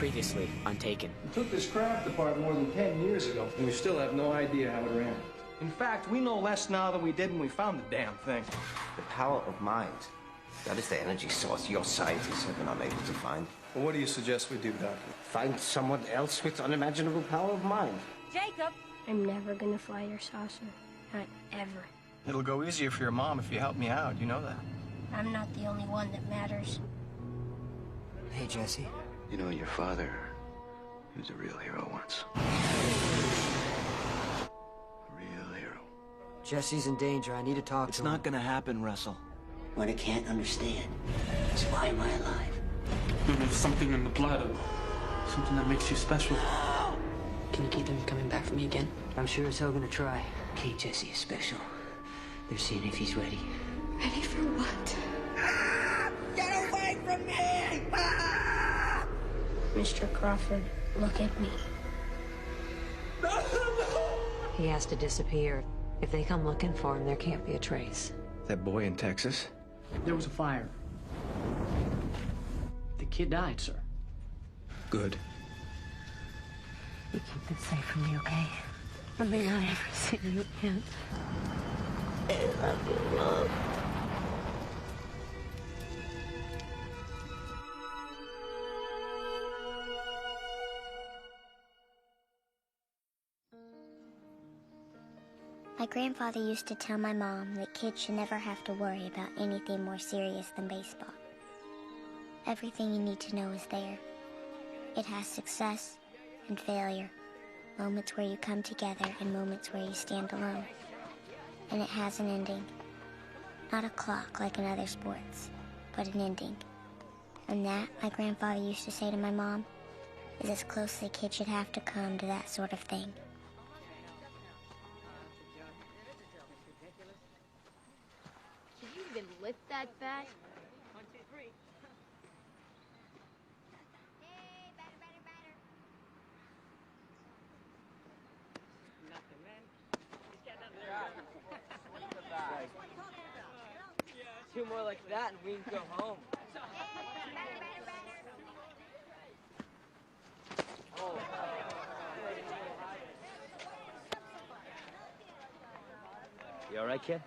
Previously on Taken. We took this craft apart more than 10 years ago, and we still have no idea how it ran. In fact, we know less now than we did when we found the damn thing. The power of mind. That is the energy source your scientists have been unable to find. Well, what do you suggest we do, Doctor? Find someone else with unimaginable power of mind. Jacob! I'm never gonna fly your saucer. Not ever. It'll go easier for your mom if you help me out, you know that. I'm not the only one that matters. Hey, Jesse. You know, your father, he was a real hero once. A real hero. Jesse's in danger. I need to talk to him. It's not gonna happen, Russell. What I can't understand is why am I alive? There's something in the blood, something that makes you special. Can you keep him coming back for me again? I'm sure as hell gonna try. Okay, Jesse is special. They're seeing if he's ready. Ready for what? Get away from me! Mr. Crawford, look at me. He has to disappear. If they come looking for him, there can't be a trace. That boy in Texas? There was a fire. The kid died, sir. Good. You keep this safe from me, okay? I may not ever see you again. I love you, Mom. My grandfather used to tell my mom that kids should never have to worry about anything more serious than baseball. Everything you need to know is there. It has success and failure, moments where you come together and moments where you stand alone. And it has an ending. Not a clock like in other sports, but an ending. And that, my grandfather used to say to my mom, is as close as a kid should have to come to that sort of thing. Can you even lift that fast? Two more like that and we can go home. You all right, kid?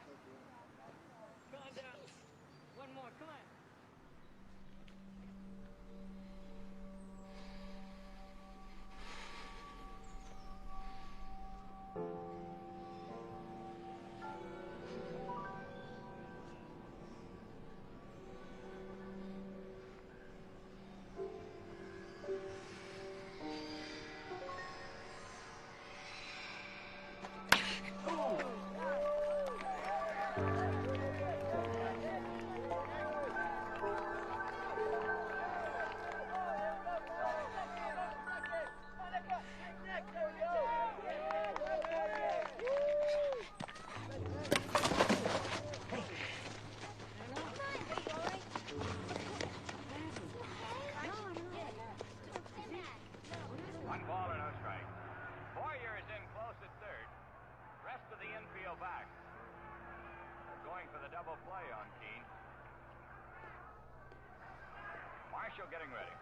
Getting ready.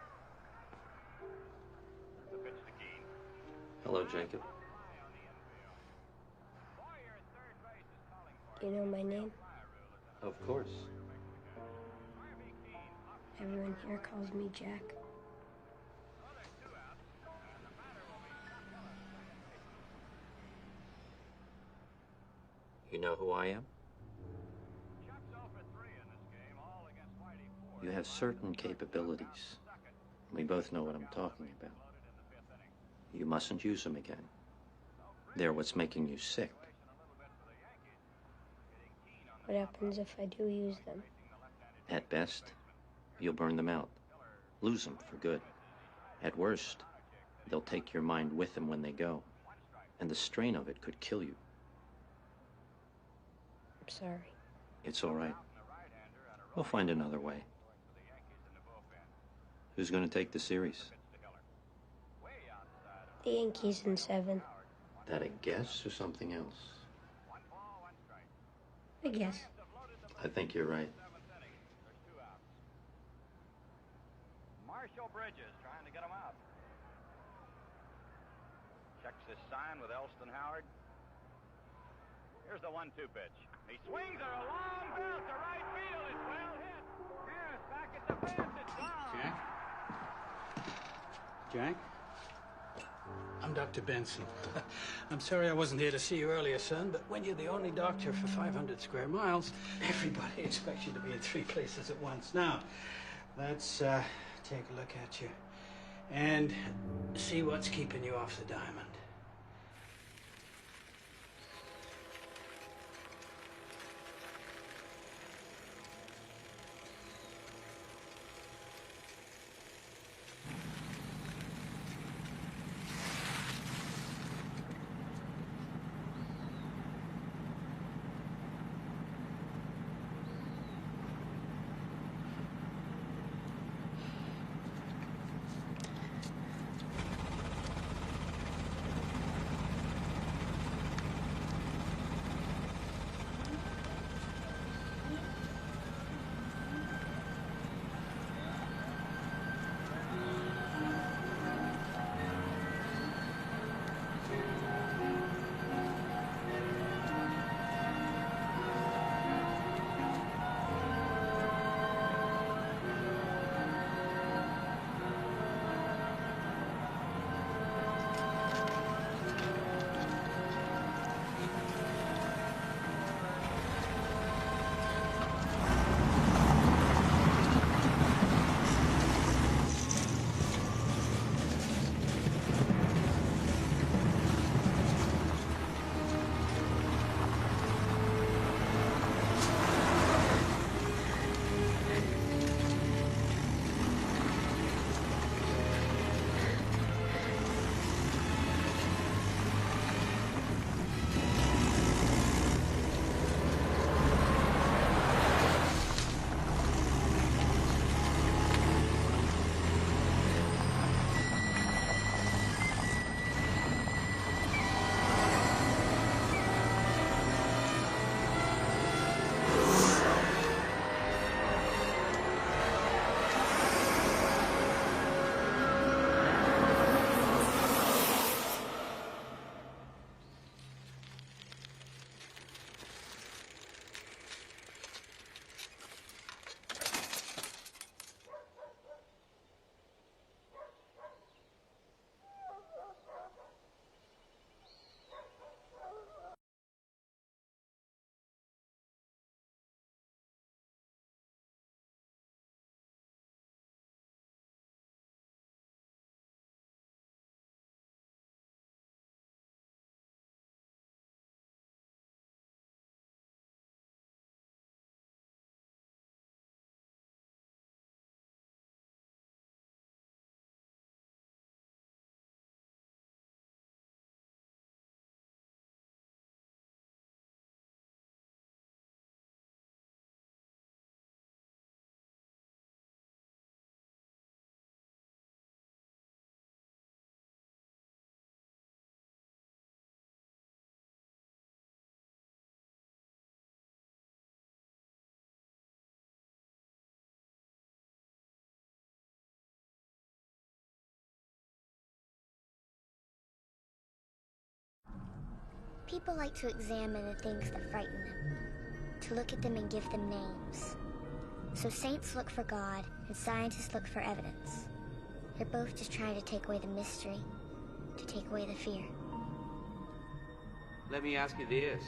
The pitch to Keane. Hello, Jacob. Do you know my name? Of course. Everyone here calls me Jack. You know who I am? You have certain capabilities. We both know what I'm talking about. You mustn't use them again. They're what's making you sick. What happens if I do use them? At best, you'll burn them out. Lose them for good. At worst, they'll take your mind with them when they go. And the strain of it could kill you. I'm sorry. It's all right. We'll find another way. Who's going to take the series? The Yankees in 7. That a guess or something else? I guess. I think you're right. Marshall Bridges trying to get him out. Checks his sign with Elston Howard. Here's the 1-2 pitch. He swings at a long belt to right field. It's well hit. Yes, back at the fence. It's gone. Jack? Jack? I'm Dr. Benson. I'm sorry I wasn't here to see you earlier, son, but when you're the only doctor for 500 square miles, everybody expects you to be in 3 places at once. Now, let's take a look at you and see what's keeping you off the diamond. People like to examine the things that frighten them, to look at them and give them names. So saints look for God, and scientists look for evidence. They're both just trying to take away the mystery, to take away the fear. Let me ask you this.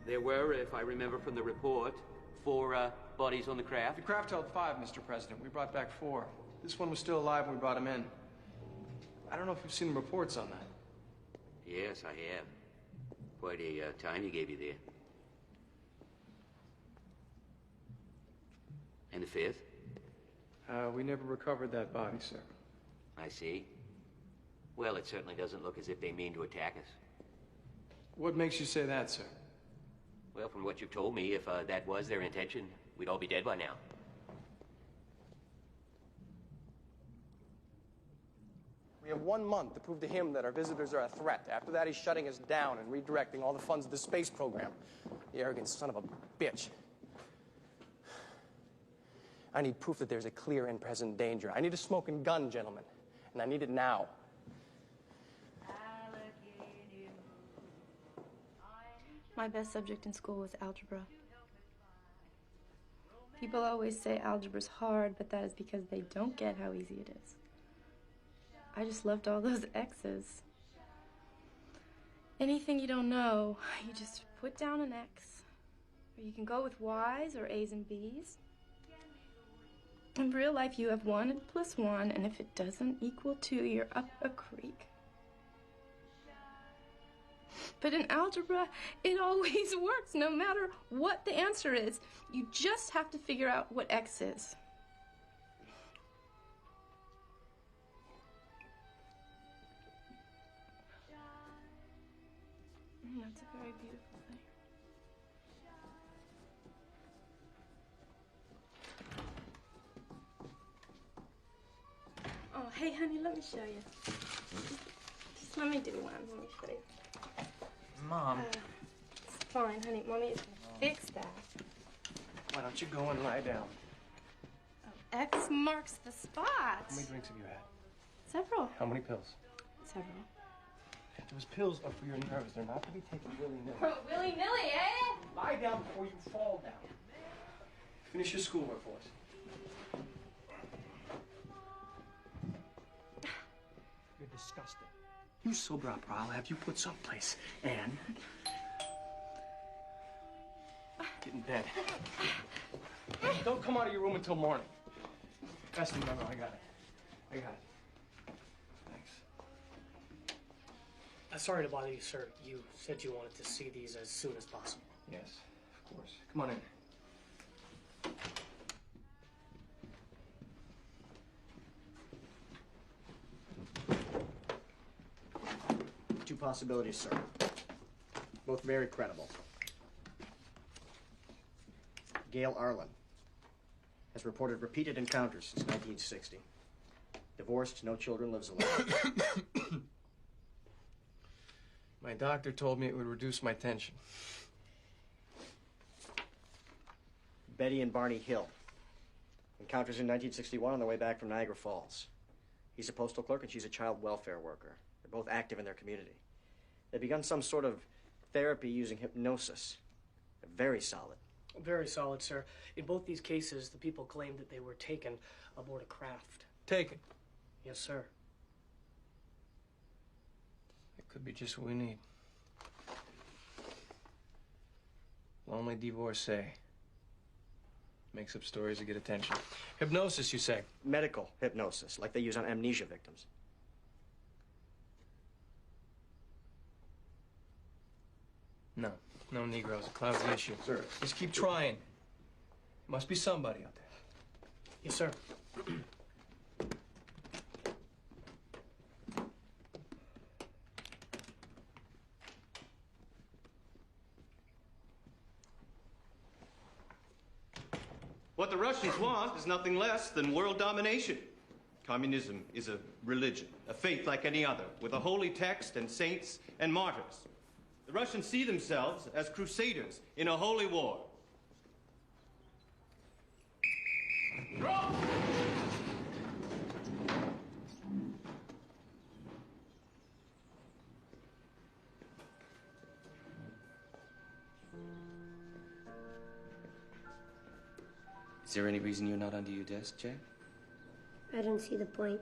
There were, if I remember from the report, 4 bodies on the craft? The craft held 5, Mr. President. We brought back 4. This one was still alive when we brought him in. I don't know if you've seen the reports on that. Yes, I have. Quite a time you gave you there. And the 5th? We never recovered that body, sir. I see. Well, it certainly doesn't look as if they mean to attack us. What makes you say that, sir? Well, from what you've told me, if that was their intention, we'd all be dead by now. We have 1 month to prove to him that our visitors are a threat. After that, he's shutting us down and redirecting all the funds of the space program. The arrogant son of a bitch. I need proof that there's a clear and present danger. I need a smoking gun, gentlemen. And I need it now. My best subject in school was algebra. People always say algebra's hard, but that is because they don't get how easy it is. I just loved all those X's. Anything you don't know, you just put down an X. Or you can go with Y's or A's and B's. In real life, you have 1 plus 1, and if it doesn't equal 2, you're up a creek. But in algebra, it always works, no matter what the answer is. You just have to figure out what X is. That's a very beautiful thing. Oh, hey, honey, let me show you. Just let me do one. Let me show you. Mom. It's fine, honey. Mommy is gonna fix that. Why don't you go and lie down? Oh, X marks the spot. How many drinks have you had? Several. How many pills? Several. Those pills are for your nerves. They're not to be taken willy-nilly. Willy-nilly, eh? Lie down before you fall down. Finish your schoolwork for us. You're disgusting. You sober up, or I'll have you put someplace. And get in bed. Don't come out of your room until morning. That's the number. I got it. I got it. Sorry to bother you, sir. You said you wanted to see these as soon as possible. Yes, of course. Come on in. Two possibilities, sir. Both very credible. Gail Arlen has reported repeated encounters since 1960. Divorced, no children, lives alone. My doctor told me it would reduce my tension. Betty and Barney Hill. Encounters in 1961 on their way back from Niagara Falls. He's a postal clerk and she's a child welfare worker. They're both active in their community. They've begun some sort of therapy using hypnosis. They're very solid. Very solid, sir. In both these cases, the people claimed that they were taken aboard a craft. Taken? Yes, sir. It could be just what we need. Lonely divorcee. Makes up stories to get attention. Hypnosis, you say? Medical hypnosis, like they use on amnesia victims. No. No Negroes. Cloud's the issue. Sir. Just keep trying. Must be somebody out there. Yes, sir. What the Russians want is nothing less than world domination. Communism is a religion, a faith like any other, with a holy text and saints and martyrs. The Russians see themselves as crusaders in a holy war. Is there any reason you're not under your desk, Jack? I don't see the point.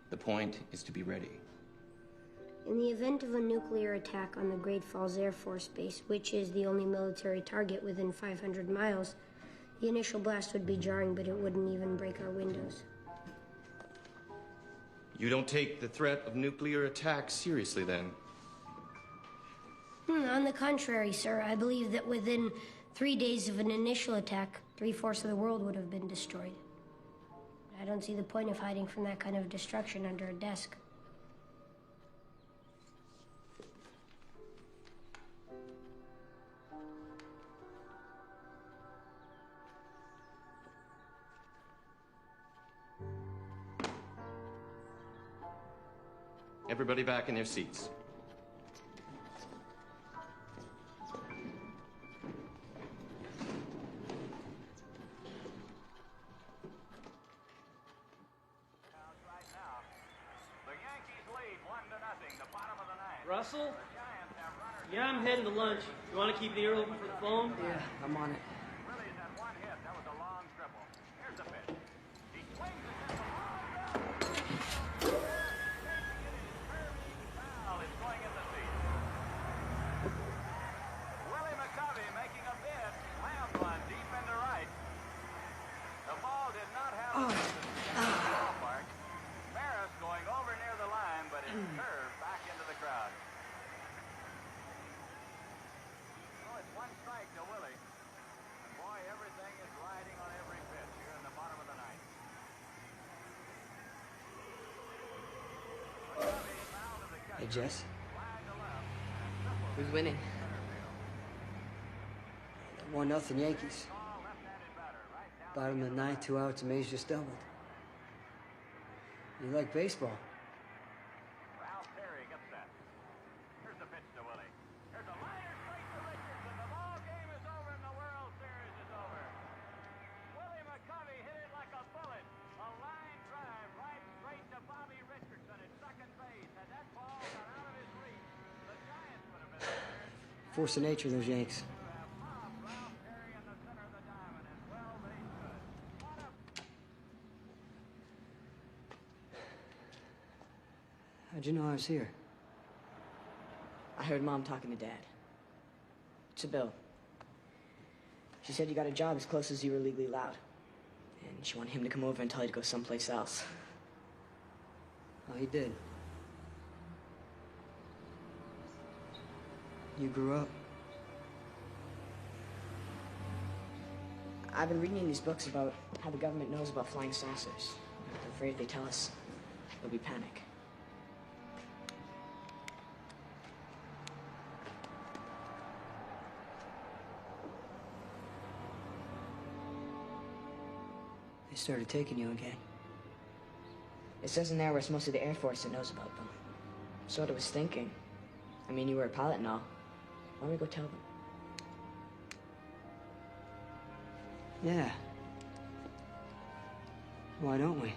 The point is to be ready. In the event of a nuclear attack on the Great Falls Air Force Base, which is the only military target within 500 miles, the initial blast would be jarring, but it wouldn't even break our windows. You don't take the threat of nuclear attack seriously, then? On the contrary, sir, I believe that within 3 days of an initial attack, 3/4 of the world would have been destroyed. I don't see the point of hiding from that kind of destruction under a desk. Everybody back in their seats. Russell? Yeah, I'm heading to lunch. You want to keep the ear open for the phone? Yeah, I'm on it. Willie's had one hit. That was a long triple. Here's the pitch. He swings it at the long foul is going in the seat. Willie McCovey making a bid. Slammed one deep into right. The ball did not have the ballpark. Maris going over near the line, but it curved back into the crowd. Well, it's one strike to Willie. And boy, everything is riding on every pitch here in the bottom of the ninth. Hey, Jess. Who's winning? 1-0 Yankees. Bottom of the ninth, 2 outs, and Mays just doubled. You like baseball? Ralph Terry gets set. Here's the pitch to Willie. Here's a liner straight to Richardson. The ball game is over and the World Series is over. Willie McCovey hit it like a bullet. A line drive right straight to Bobby Richardson at second base. Had that ball got out of his reach, the Giants would have been there. Force of nature, those Yanks. Ralph Terry in the center of the diamond, and well they should. What a How'd you know I was here? I heard Mom talking to Dad. It's a bill. She said you got a job as close as you were legally allowed. And she wanted him to come over and tell you to go someplace else. Oh, he did. You grew up? I've been reading these books about how the government knows about flying saucers. I'm afraid if they tell us, there'll be panic. They started taking you again. It says in there where it's mostly the Air Force that knows about them. So what I was thinking, I mean, you were a pilot and all. Why don't we go tell them? Yeah. Why don't we?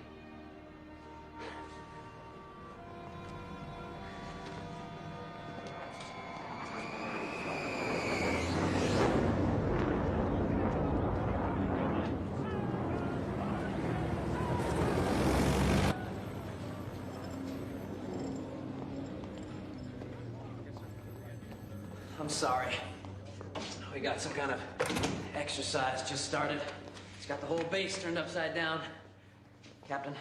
I'm sorry. We got some kind of exercise just started. It's got the whole base turned upside down. Captain,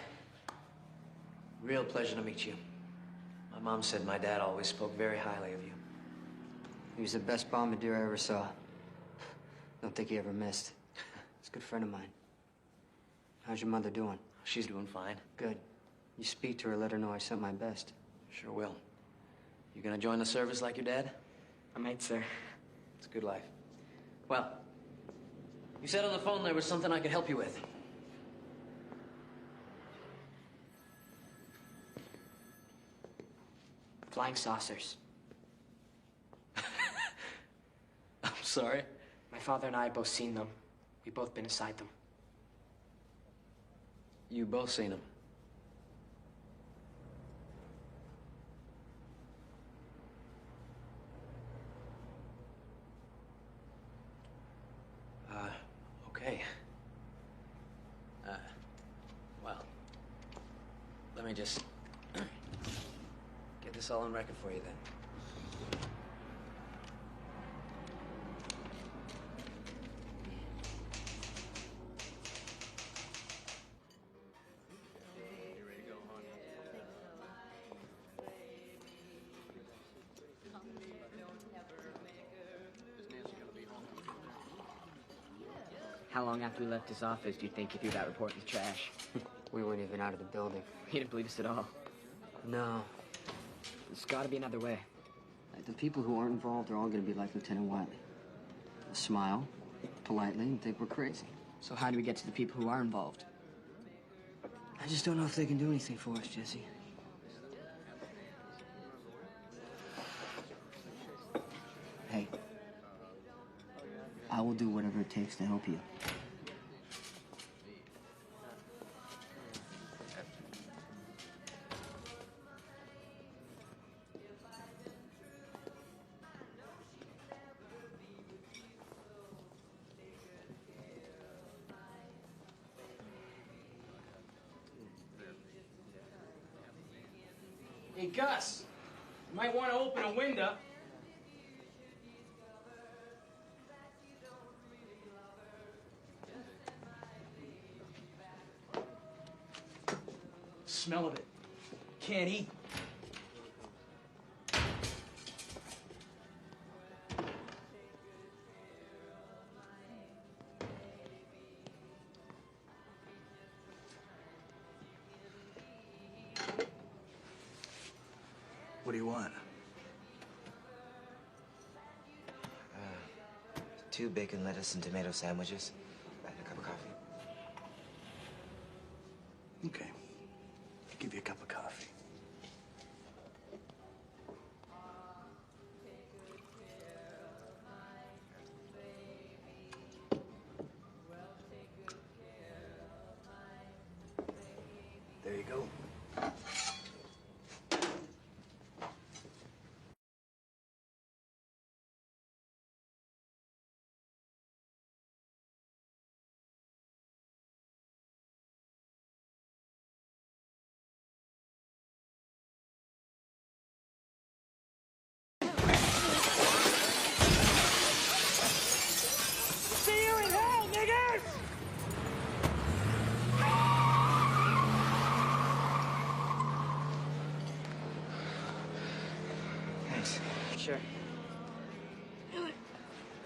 real pleasure to meet you. My mom said my dad always spoke very highly of you. He was the best bombardier I ever saw. Don't think he ever missed. He's a good friend of mine. How's your mother doing? She's doing fine. Good. You speak to her, let her know I sent my best. Sure will. You gonna join the service like your dad? I might, sir. It's a good life. Well, you said on the phone there was something I could help you with. Flying saucers. I'm sorry? My father and I have both seen them. We've both been inside them. You both seen them? Okay. Well, let me just get this all on record for you then. How long after we left his office do you think you threw that report in the trash? We weren't even out of the building. He didn't believe us at all. No. There's gotta be another way. Like, the people who aren't involved are all gonna be like Lieutenant Wiley. They'll smile politely and think we're crazy. So how do we get to the people who are involved? I just don't know if they can do anything for us, Jesse. Hey. I will do whatever it takes to help you. Hey, Gus, you might want to open a window. Smell of it. Can't eat. What do you want? 2 bacon, lettuce, and tomato sandwiches. And a cup of coffee. Okay. I'll give you a cup of coffee. There you go. See you in hell, niggers! Thanks. Sure.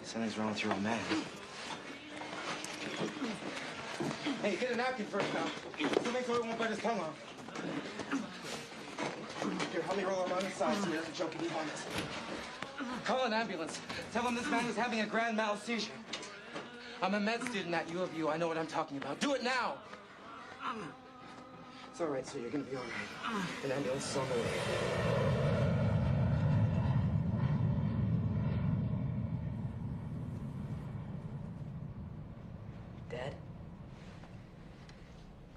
Something's wrong with your old man. Hey, get a napkin first now. Something so it won't bite his tongue off. Here, help me roll him on his side so he doesn't choke and he vomits. Call an ambulance. Tell him this man is having a grand mal seizure. I'm a med student at U of U. I know what I'm talking about. Do it now! It's all right, sir. You're gonna be all right. An ambulance is on the way. Dad?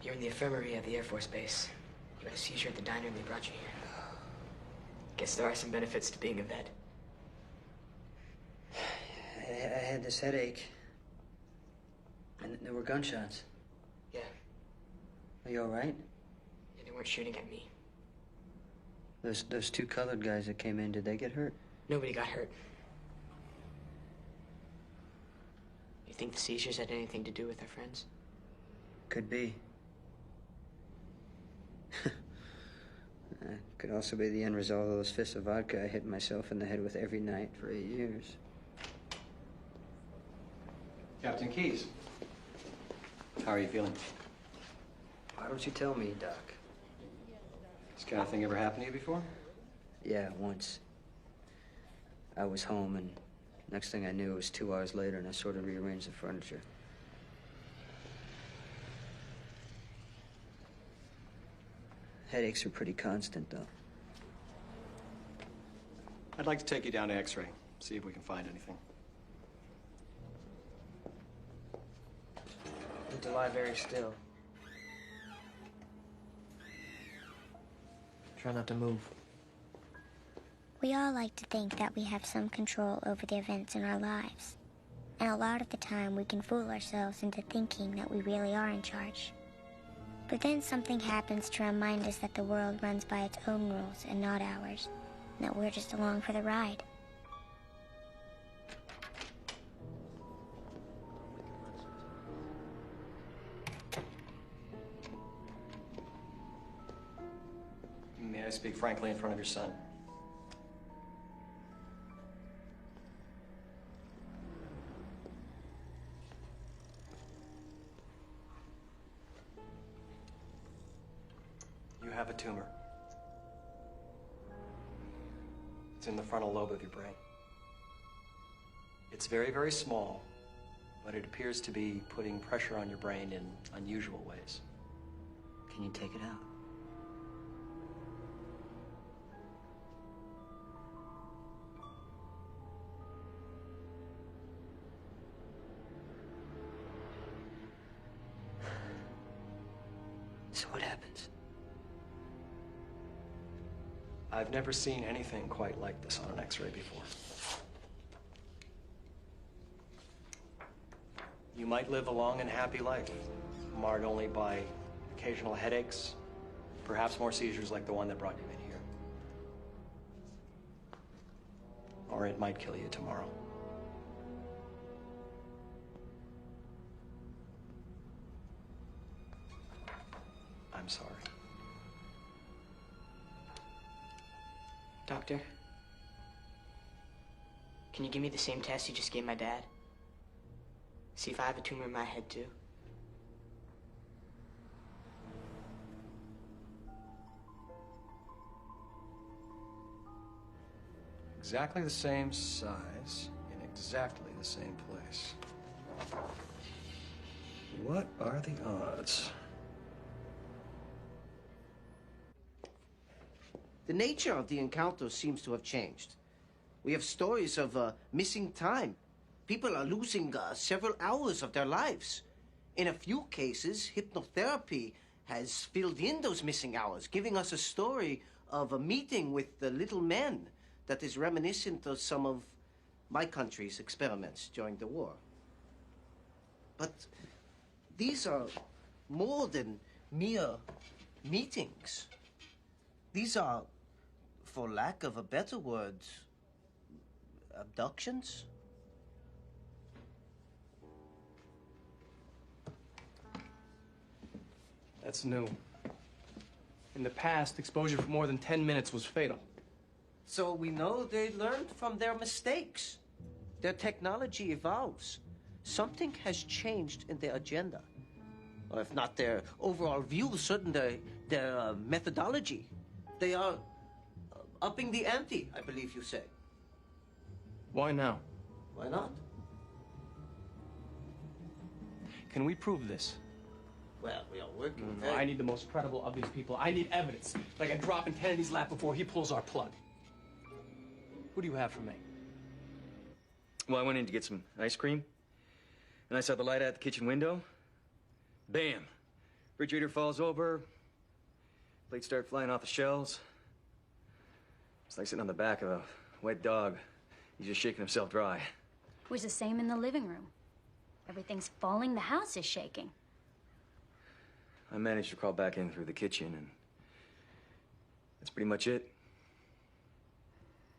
You're in the infirmary at the Air Force Base. You had a seizure at the diner and they brought you here. Guess there are some benefits to being a vet. I had this headache. And there were gunshots. Yeah. Are you all right? And they weren't shooting at me. Those 2 colored guys that came in, did they get hurt? Nobody got hurt. You think the seizures had anything to do with our friends? Could be. Could also be the end result of those fists of vodka I hit myself in the head with every night for 8 years. Captain Keyes. How are you feeling? Why don't you tell me, Doc? This kind of thing ever happened to you before? Yeah, once. I was home, and next thing I knew, it was 2 hours later, and I sort of rearranged the furniture. Headaches are pretty constant, though. I'd like to take you down to X-ray, see if we can find anything. Need to lie very still. Try not to move. We all like to think that we have some control over the events in our lives. And a lot of the time we can fool ourselves into thinking that we really are in charge. But then something happens to remind us that the world runs by its own rules and not ours, and that we're just along for the ride. May I speak frankly in front of your son? You have a tumor. It's in the frontal lobe of your brain. It's very, very small, but it appears to be putting pressure on your brain in unusual ways. Can you take it out? So what happens? I've never seen anything quite like this on an X-ray before. You might live a long and happy life, marred only by occasional headaches, perhaps more seizures like the one that brought you in here. or it might kill you tomorrow. I'm sorry. Doctor, can you give me the same test you just gave my dad? See if I have a tumor in my head, too. Exactly the same size, in exactly the same place. What are the odds? The nature of the encounter seems to have changed. We have stories of missing time. People are losing several hours of their lives. In a few cases, hypnotherapy has filled in those missing hours, giving us a story of a meeting with the little man that is reminiscent of some of my country's experiments during the war. But these are more than mere meetings. These are, for lack of a better word, abductions? That's new. In the past, exposure for more than 10 minutes was fatal. So we know they learned from their mistakes. Their technology evolves. Something has changed in their agenda. Or if not their overall view, certainly their methodology. They are upping the ante, I believe you say. Why now? Why not? Can we prove this? Well, we are working. No, I need the most credible of these people. I need evidence. Like I drop in Kennedy's lap before he pulls our plug. Who do you have for me? Well, I went in to get some ice cream, and I saw the light out the kitchen window. Bam! Refrigerator falls over. Plates start flying off the shelves. It's like sitting on the back of a wet dog. He's just shaking himself dry. It was the same in the living room. Everything's falling, the house is shaking. I managed to crawl back in through the kitchen, and that's pretty much it.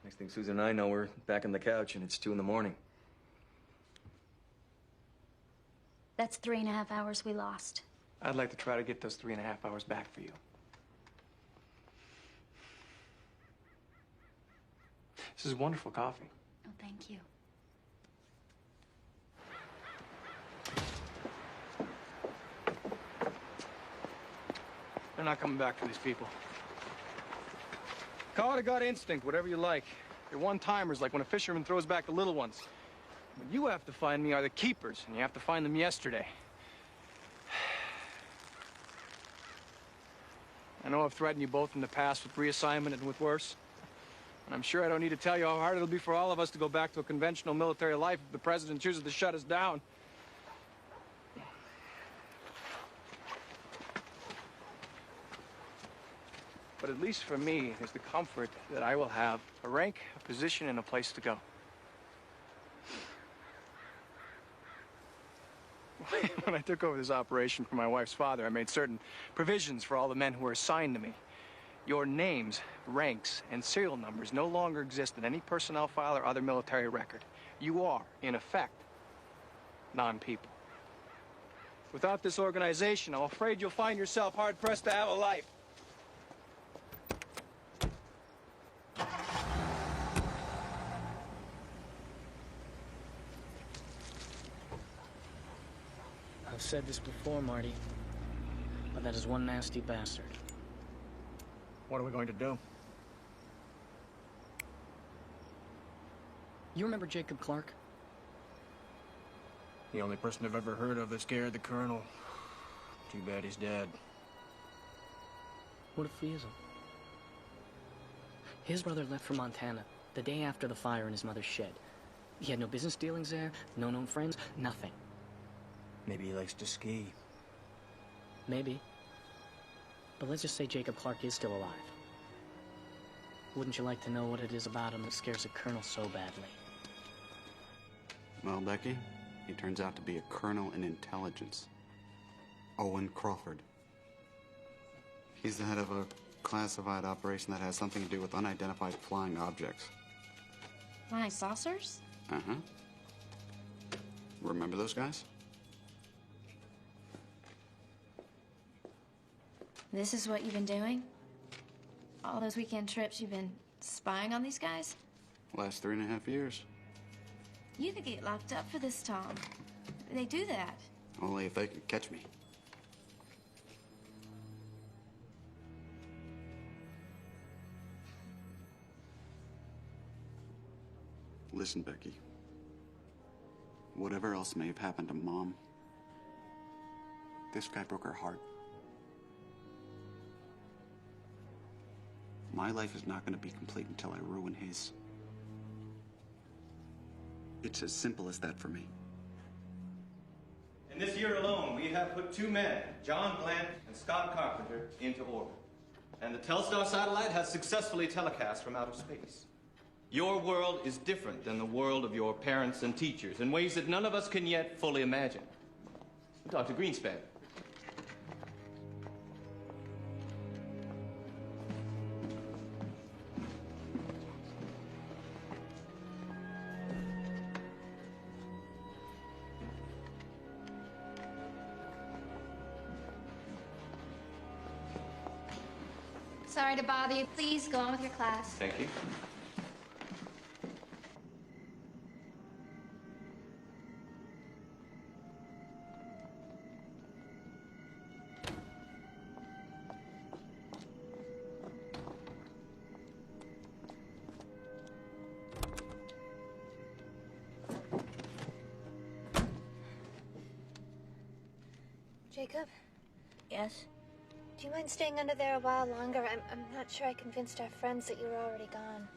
Next thing Susan and I know, we're back on the couch, and it's 2 in the morning. That's 3.5 hours we lost. I'd like to try to get those 3.5 hours back for you. This is wonderful coffee. Oh, thank you. They're not coming back for these people. Call it a gut instinct, whatever you like. They're one-timers, like when a fisherman throws back the little ones. What you have to find me are the keepers, and you have to find them yesterday. I know I've threatened you both in the past with reassignment and with worse. And I'm sure I don't need to tell you how hard it'll be for all of us to go back to a conventional military life if the president chooses to shut us down. But at least for me, there's the comfort that I will have a rank, a position, and a place to go. When I took over this operation from my wife's father, I made certain provisions for all the men who were assigned to me. Your names, ranks, and serial numbers no longer exist in any personnel file or other military record. You are, in effect, non-people. Without this organization, I'm afraid you'll find yourself hard-pressed to have a life. I've said this before, Marty, but that is one nasty bastard. What are we going to do? You remember Jacob Clark? The only person I've ever heard of that scared the colonel. Too bad he's dead. What if he isn't? His brother left for Montana the day after the fire in his mother's shed. He had no business dealings there, no known friends, nothing. Maybe he likes to ski. Maybe. But let's just say Jacob Clark is still alive. Wouldn't you like to know what it is about him that scares the colonel so badly? Well, Becky, he turns out to be a colonel in intelligence. Owen Crawford. He's the head of a classified operation that has something to do with unidentified flying objects. Flying saucers? Uh-huh. Remember those guys? This is what you've been doing? All those weekend trips, you've been spying on these guys? Last 3.5 years. You could get locked up for this, Tom. They do that. Only if they could catch me. Listen, Becky. Whatever else may have happened to Mom, this guy broke her heart. My life is not going to be complete until I ruin his. It's as simple as that for me. In this year alone, we have put 2 men, John Blant and Scott Carpenter, into orbit. And the Telstar satellite has successfully telecast from outer space. Your world is different than the world of your parents and teachers in ways that none of us can yet fully imagine. Dr. Greenspan. Sorry to bother you. Please go on with your class. Thank you. Jacob? Yes? Do you mind staying under there a while longer? I'm not sure I convinced our friends that you were already gone.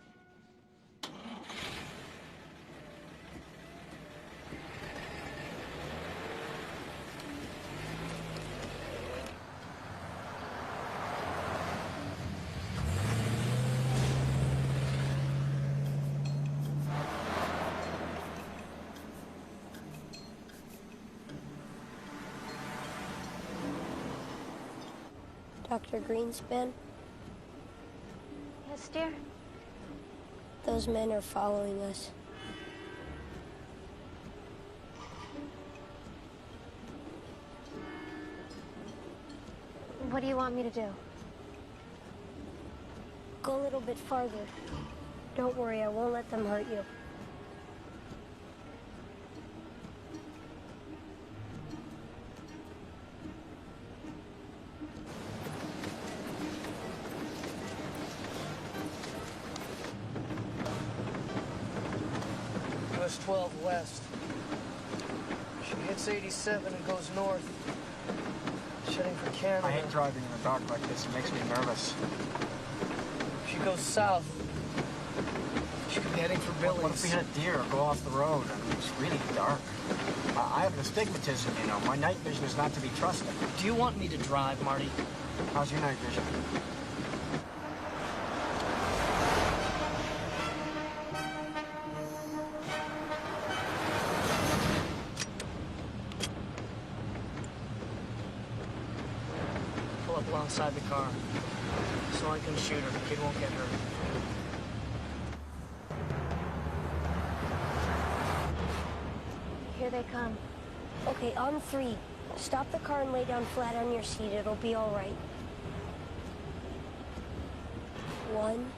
Dr. Greenspan? Yes, dear? Those men are following us. What do you want me to do? Go a little bit farther. Don't worry, I won't let them hurt you. US 12 west. She hits 87 and goes north. Heading for Canada. I hate driving in the dark like this. It makes me nervous. She goes south. She could be heading for Billings. What if we hit a deer or go off the road and it's really dark? I have astigmatism, you know. My night vision is not to be trusted. Do you want me to drive, Marty? How's your night vision? Pull up alongside the car so I can shoot her. The kid won't get hurt. Here they come. Okay, on 3. Stop the car and lay down flat on your seat. It'll be all right. 1,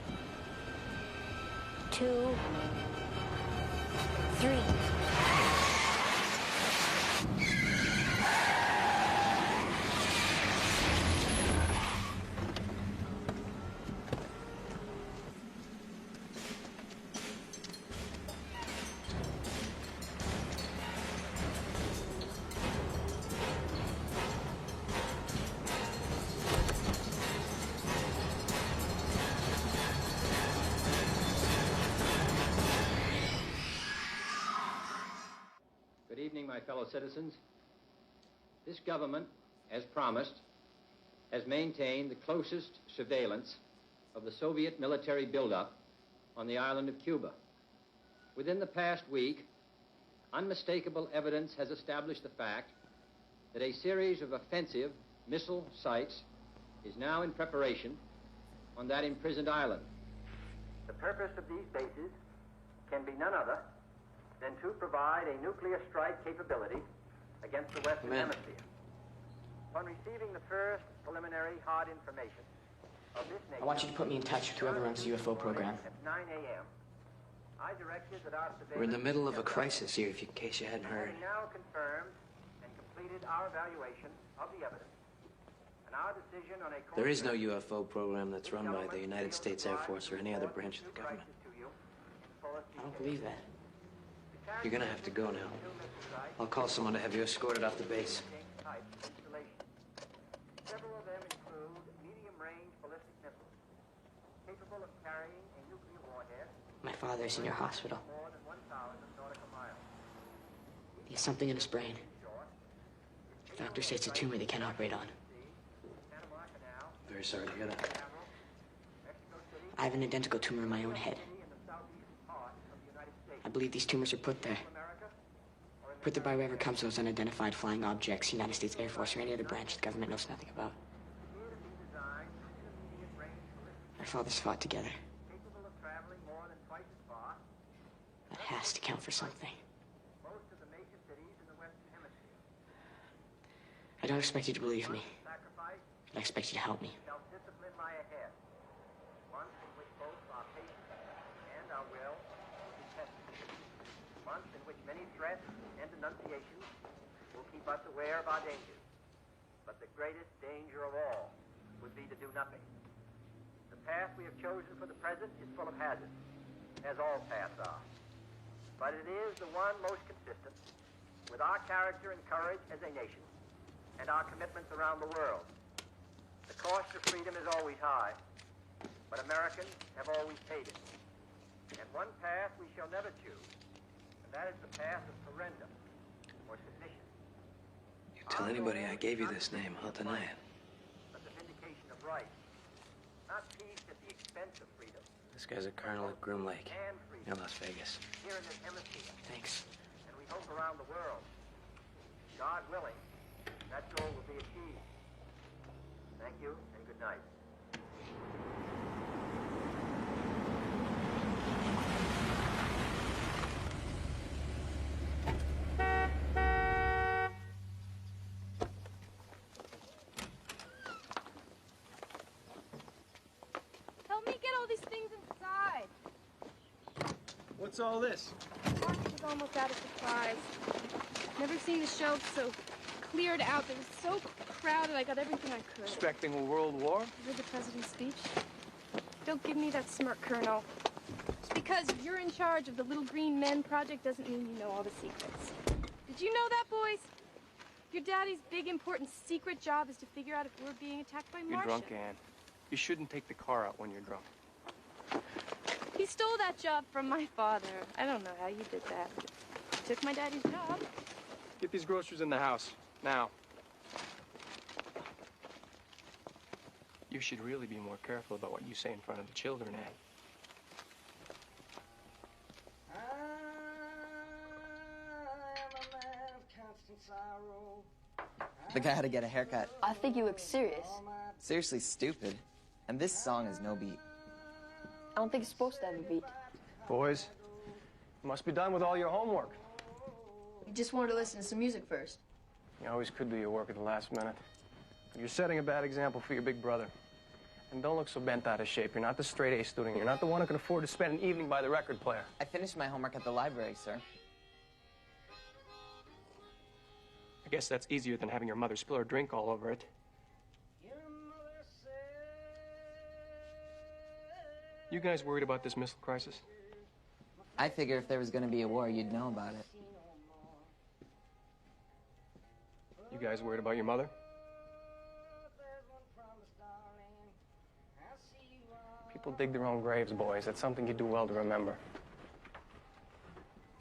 2, 3. Good evening, my fellow citizens. This government, as promised, has maintained the closest surveillance of the Soviet military buildup on the island of Cuba. Within the past week, unmistakable evidence has established the fact that a series of offensive missile sites is now in preparation on that imprisoned island. The purpose of these bases can be none other than to provide a nuclear strike capability against the Western Hemisphere. Upon receiving the first preliminary hard information of this nature, I want you to put me in touch with whoever runs the UFO program. at 9 a.m., I directed that our We're in the middle of a crisis here, in case you hadn't heard. having now confirmed and completed our evaluation of the evidence and our decision on a There is no UFO program that's run by the United States Air Force or any other branch of the government. I don't believe that. You're gonna have to go now. I'll call someone to have you escorted off the base. type installations. Several of them include medium-range ballistic missiles capable of carrying a nuclear warhead My father's in your hospital. more than 1,000 nautical miles. He has something in his brain. The doctor says it's a tumor they can't operate on. Very sorry to hear that. I have an identical tumor in my own head. I believe these tumors are put there. Put there by whoever comes those unidentified flying objects, United States Air Force, or any other branch the government knows nothing about. Our fathers fought together. Capable of traveling more than twice as far That has to count for something. most of the major cities in the Western Hemisphere. I don't expect you to believe me, Sacrifice, but I expect you to help me. self-discipline lie ahead. Months in which both our patience and our will will be tested. Months in which many threats and denunciations will keep us aware of our dangers. But the greatest danger of all would be to do nothing. The path we have chosen for the present is full of hazards, as all paths are. But it is the one most consistent with our character and courage as a nation and our commitments around the world. The cost of freedom is always high, but Americans have always paid it. And one path we shall never choose, and that is the path of surrender or submission. You tell anybody I gave you this name, I'll deny it. But the vindication of right, not peace at the expense of freedom. This guy's a colonel at Groom Lake, near Las Vegas. Here in this hemisphere, Thanks. and we hope around the world. God willing, that goal will be achieved. Thank you, and good night. Help me get all these things inside. What's all this? Mark was almost out of supplies. Never seen the shelves so cleared out. They were so crowded, I got everything I could. Expecting a world war? You heard the president's speech? Don't give me that smirk, Colonel. Just because you're in charge of the Little Green Men Project doesn't mean you know all the secrets. Did you know that, boys? Your daddy's big, important secret job is to figure out if we're being attacked by You're Martians. drunk, Ann. You shouldn't take the car out when you're drunk. He stole that job from my father. I don't know how you did that. You took my daddy's job. Get these groceries in the house, now. You should really be more careful about what you say in front of the children, Ann. The guy had to get a haircut. I think you look serious. Seriously stupid. And this song has no beat. I don't think it's supposed to have a beat. Boys, you must be done with all your homework. You just wanted to listen to some music first. You always could do your work at the last minute. But you're setting a bad example for your big brother. And don't look so bent out of shape. You're not the straight A student. You're not the one who can afford to spend an evening by the record player. I finished my homework at the library, sir. I guess that's easier than having your mother spill her drink all over it. You guys worried about this missile crisis? I figure if there was going to be a war, you'd know about it. You guys worried about your mother? People dig their own graves, boys. That's something you do well to remember.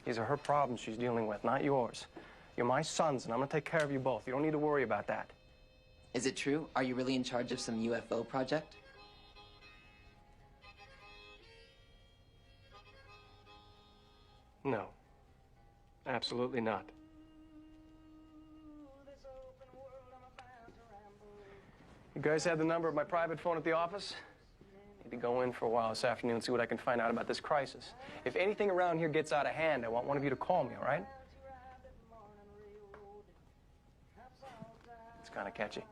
These are her problems she's dealing with, not yours. You're my sons, and I'm gonna take care of you both. You don't need to worry about that. Is it true? Are you really in charge of some UFO project? No. Absolutely not. You guys had the number of my private phone at the office? Need to go in for a while this afternoon and see what I can find out about this crisis. If anything around here gets out of hand, I want one of you to call me, all right? It's kind of catchy.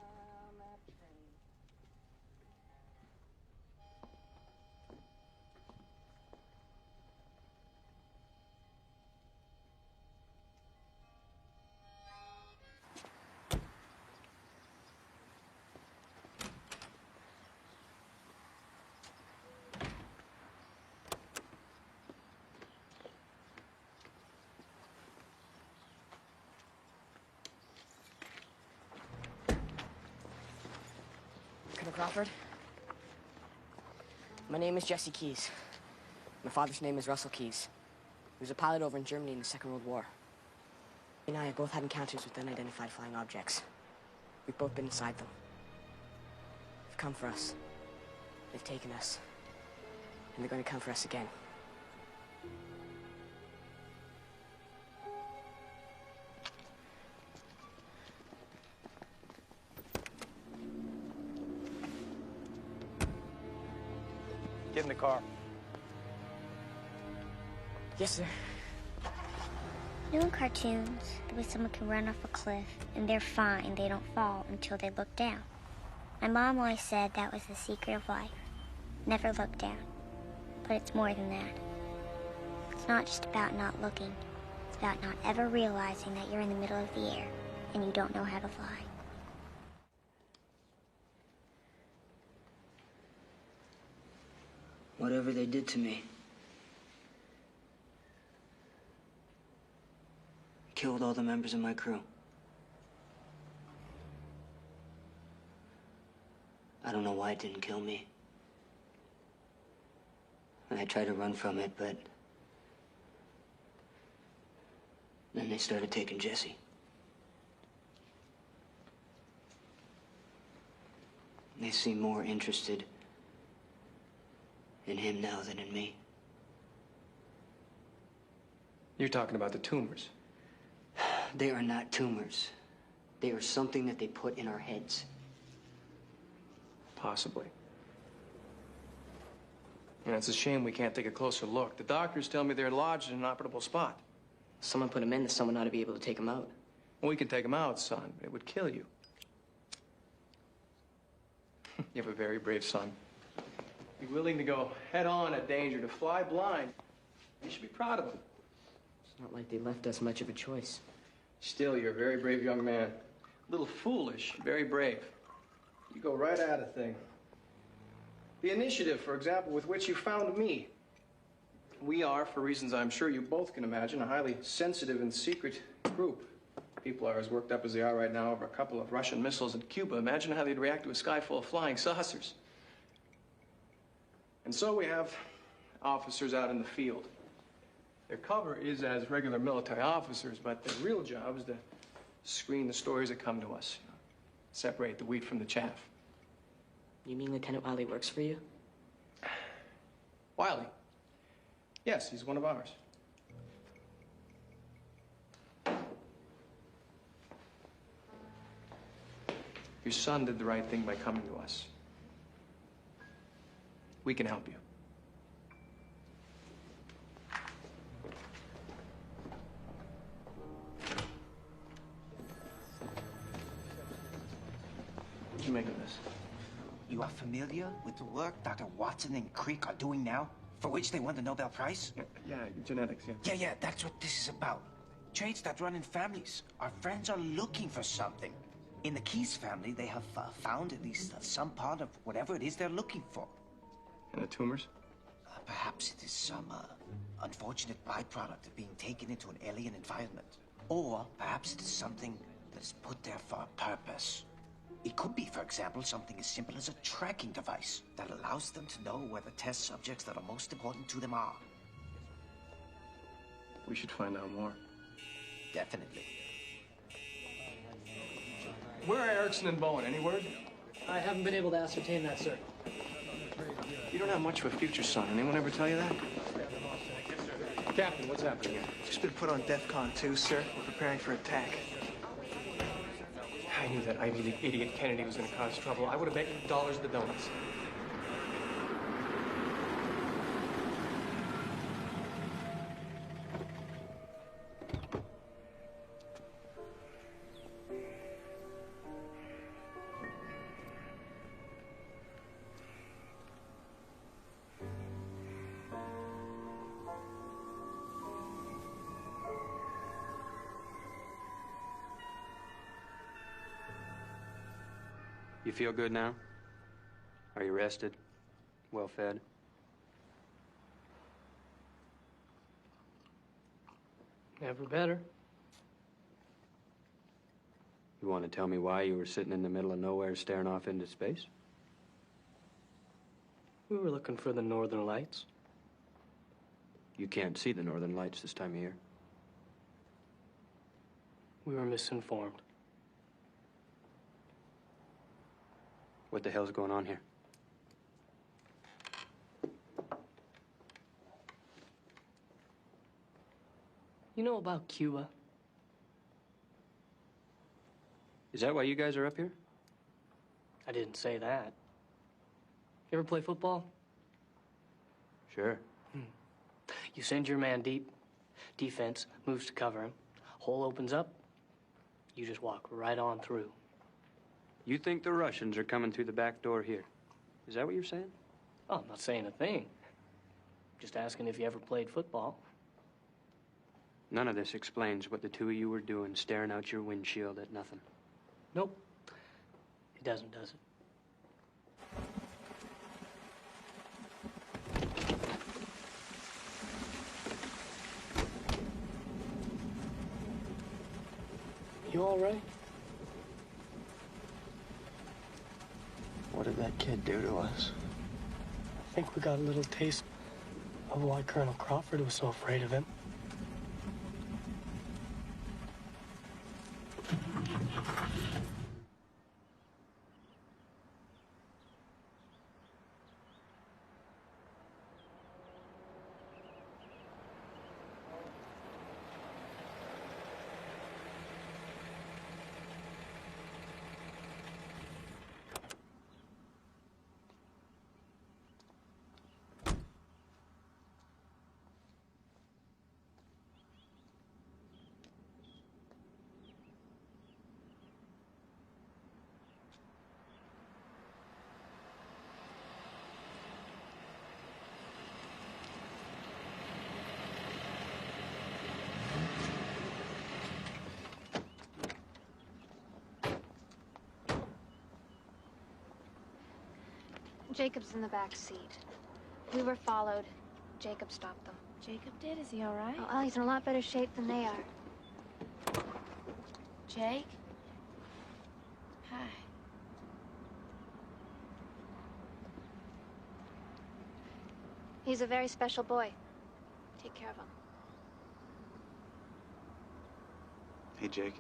Colonel Crawford? My name is Jesse Keyes. My father's name is Russell Keyes. He was a pilot over in Germany in the Second World War. He and I have both had encounters with unidentified flying objects. We've both been inside them. They've come for us. They've taken us. And they're going to come for us again. Get in the car. Yes, sir. You know in cartoons, the way someone can run off a cliff and they're fine, they don't fall until they look down. My mom always said that was the secret of life. Never look down. But it's more than that. It's not just about not looking. It's about not ever realizing that you're in the middle of the air and you don't know how to fly. Whatever they did to me, killed all the members of my crew. I don't know why it didn't kill me. And I tried to run from it, but then they started taking Jesse. They seem more interested in him now than in me. You're talking about the tumors. They are not tumors. They are something that they put in our heads. Possibly. And it's a shame we can't take a closer look. The doctors tell me they're lodged in an operable spot. Someone put them in, someone ought to be able to take them out. Well, we can take them out, son, but it would kill you. You have a very brave son. Be willing to go head-on at danger, to fly blind. You should be proud of him. It's not like they left us much of a choice. Still, you're a very brave young man. A little foolish, very brave. You go right at a thing. The initiative, for example, with which you found me. We are, for reasons I'm sure you both can imagine, a highly sensitive and secret group. People are as worked up as they are right now over a couple of Russian missiles at Cuba. Imagine how they'd react to a sky full of flying saucers. And so we have officers out in the field. Their cover is as regular military officers, but their real job is to screen the stories that come to us. You know, separate the wheat from the chaff. You mean Lieutenant Wiley works for you? Wiley? Yes, he's one of ours. Your son did the right thing by coming to us. We can help you. What'd you make of this? You are familiar with the work Dr. Watson and Crick are doing now, for which they won the Nobel Prize? Yeah, genetics, yeah. Yeah, that's what this is about. Traits that run in families. Our friends are looking for something. In the Keyes family, they have found at least some part of whatever it is they're looking for. And the tumors? Perhaps it is some unfortunate byproduct of being taken into an alien environment. Or perhaps it is something that is put there for a purpose. It could be, for example, something as simple as a tracking device that allows them to know where the test subjects that are most important to them are. We should find out more. Definitely. Where are Erickson and Bowen? Any word? I haven't been able to ascertain that, sir. You don't have much of a future, son. Anyone ever tell you that? Captain, what's happening here? Just been put on DEFCON 2, sir. We're preparing for attack. I knew that Ivy League idiot Kennedy was going to cause trouble. I would have bet you dollars to the donuts. feel good now? Are you rested? Well fed? Never better. You want to tell me why you were sitting in the middle of nowhere staring off into space? We were looking for the Northern Lights. You can't see the Northern Lights this time of year. We were misinformed. What the hell's going on here? You know about Cuba? Is that why you guys are up here? I didn't say that. You ever play football? Sure. You send your man deep, defense moves to cover him, hole opens up, you just walk right on through. You think the Russians are coming through the back door here? Is that what you're saying? Oh, I'm not saying a thing. Just asking if you ever played football. None of this explains what the two of you were doing staring out your windshield at nothing. Nope. It doesn't, does it? You all right? What did that kid do to us? I think we got a little taste of why Colonel Crawford was so afraid of him. Jacob's in the back seat. We were followed. Jacob stopped them. Jacob did? Is he all right? Oh, he's in a lot better shape than they are. Jake? Hi. He's a very special boy. Take care of him. Hey, Jake.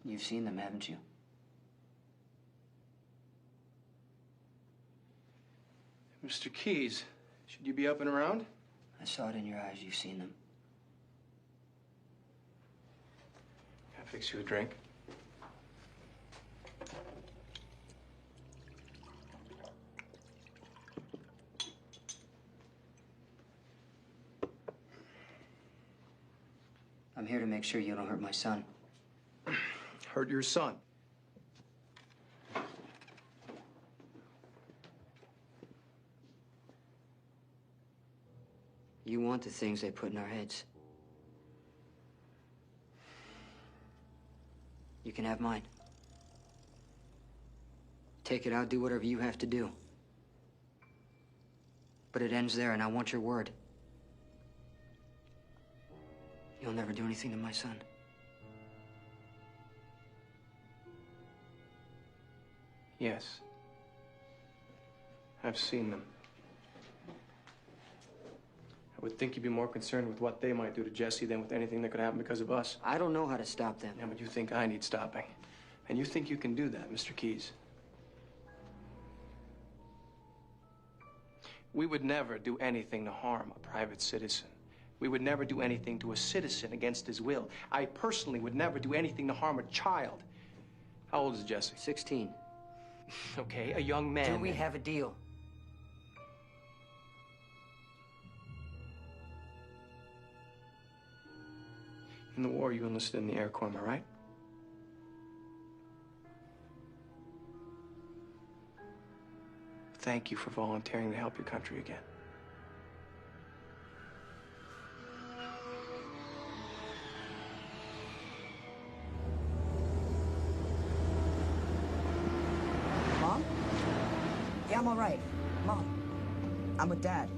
You've seen them, haven't you? Mr. Keyes, should you be up and around? I saw it in your eyes. You've seen them. Can I fix you a drink? I'm here to make sure you don't hurt my son. Hurt your son? You want the things they put in our heads. You can have mine. Take it out, do whatever you have to do. But it ends there, and I want your word. You'll never do anything to my son. Yes. I've seen them. I would think you'd be more concerned with what they might do to Jesse than with anything that could happen because of us. I don't know how to stop them. Yeah, but you think I need stopping. And you think you can do that, Mr. Keyes. We would never do anything to harm a private citizen. We would never do anything to a citizen against his will. I personally would never do anything to harm a child. How old is Jesse? 16. Okay, a young man. Do we have a deal? In the war, you enlisted in the Air Corps, am I right? Thank you for volunteering to help your country again. Mom? Yeah, I'm all right. Mom, I'm with Dad.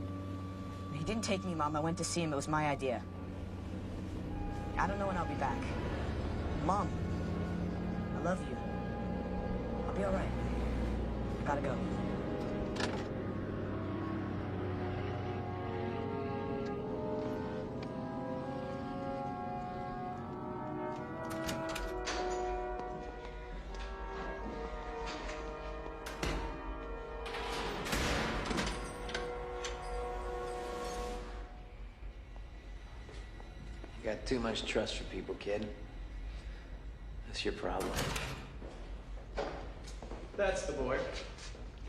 He didn't take me, Mom. I went to see him. It was my idea. I don't know when I'll be back. Mom, I love you. I'll be all right. I gotta go. You got too much trust for people, kid. That's your problem. That's the boy.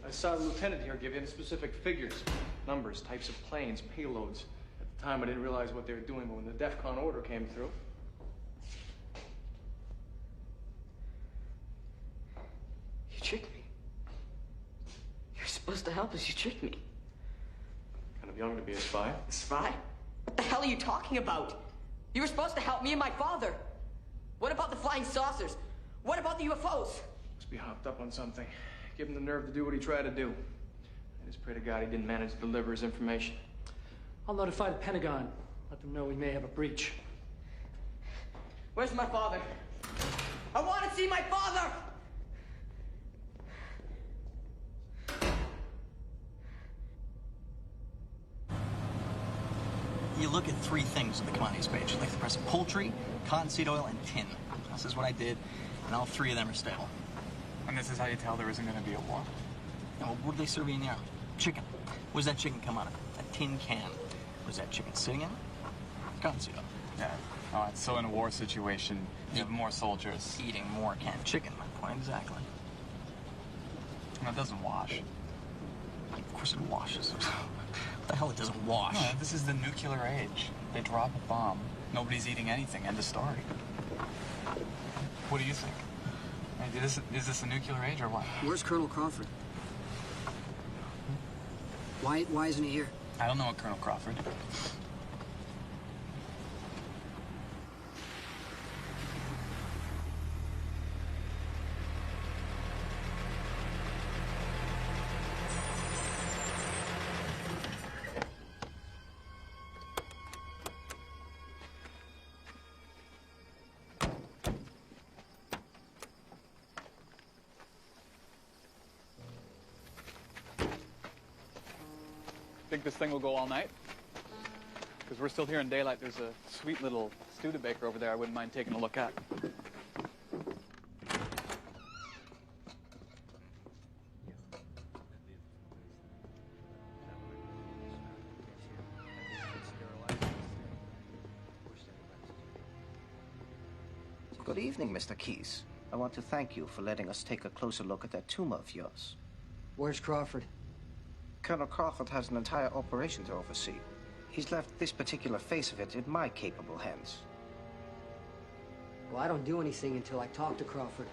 I saw the lieutenant here give in specific figures, numbers, types of planes, payloads. At the time, I didn't realize what they were doing, but when the DEFCON order came through... You tricked me. You're supposed to help us. You tricked me. Kind of young to be a spy. A spy? What the hell are you talking about? You were supposed to help me and my father. What about the flying saucers? What about the UFOs? Must be hopped up on something. Give him the nerve to do what he tried to do. I just pray to God he didn't manage to deliver his information. I'll notify the Pentagon. Let them know we may have a breach. Where's my father? I want to see my father! You look at three things on the commodities page. Like the price of poultry, cottonseed oil, and tin. This is what I did, and all three of them are stable. And this is how you tell there isn't going to be a war? Now, what do they serve you in the army? Chicken. Where's that chicken come out of? A tin can. Where's that chicken sitting in? Cottonseed oil. Yeah. All right, so in a war situation, you have more soldiers. Eating more canned chicken, my point exactly. And it doesn't wash. Of course it washes. What the hell, it doesn't wash? No, this is the nuclear age. They drop a bomb. Nobody's eating anything. End of story. What do you think? Hey, is this a nuclear age or what? Where's Colonel Crawford? Why isn't he here? I don't know what Colonel Crawford. Think this thing will go all night? Because we're still here in daylight. There's a sweet little Studebaker over there I wouldn't mind taking a look at. Good evening, Mr. Keyes. I want to thank you for letting us take a closer look at that tumor of yours. Where's Crawford? Colonel Crawford has an entire operation to oversee. He's left this particular phase of it in my capable hands. Well, I don't do anything until I talk to Crawford.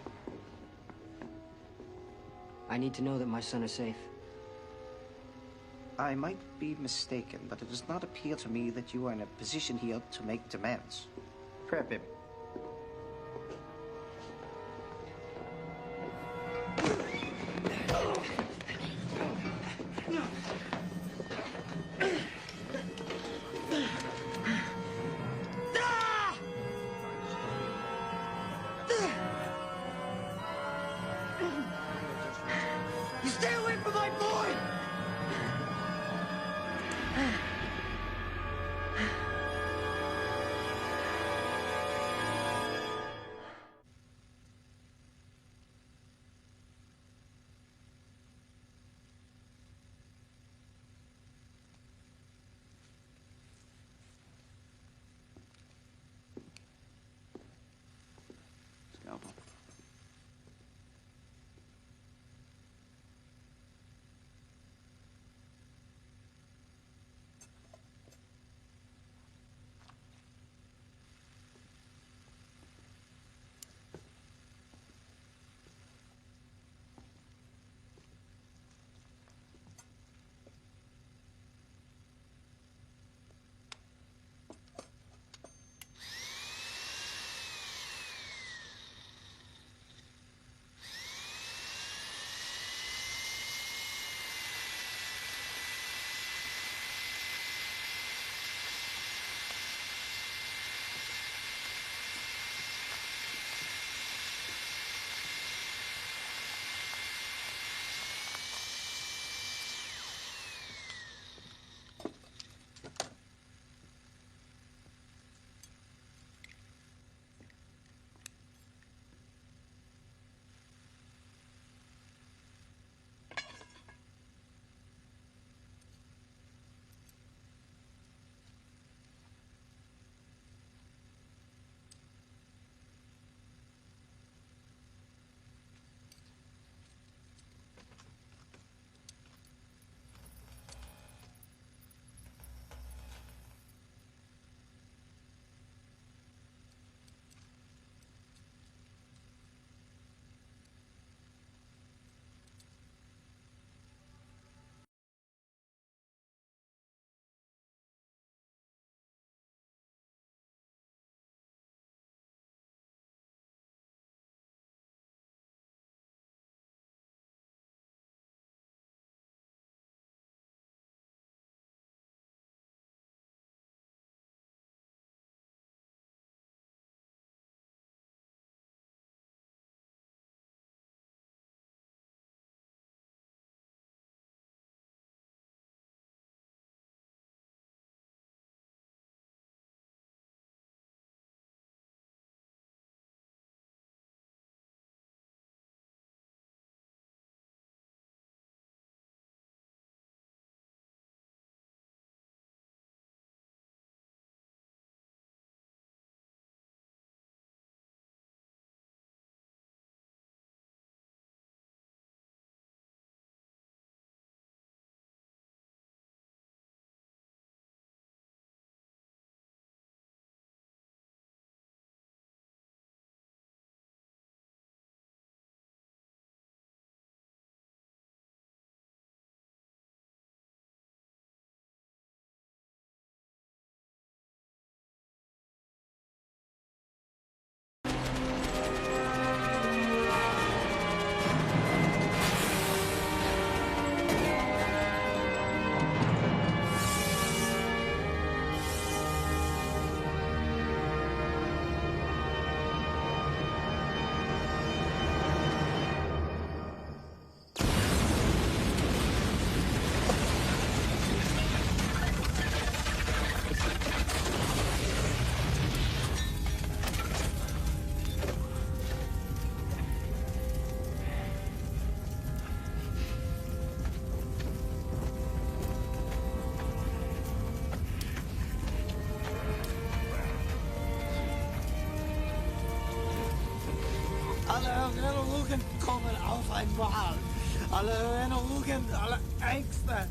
I need to know that my son is safe. I might be mistaken, but it does not appear to me that you are in a position here to make demands. Prep him. You stay away from my boy! Scalpel. Alle Erinnerungen kommen auf einmal. Alle Erinnerungen, alle Ängste.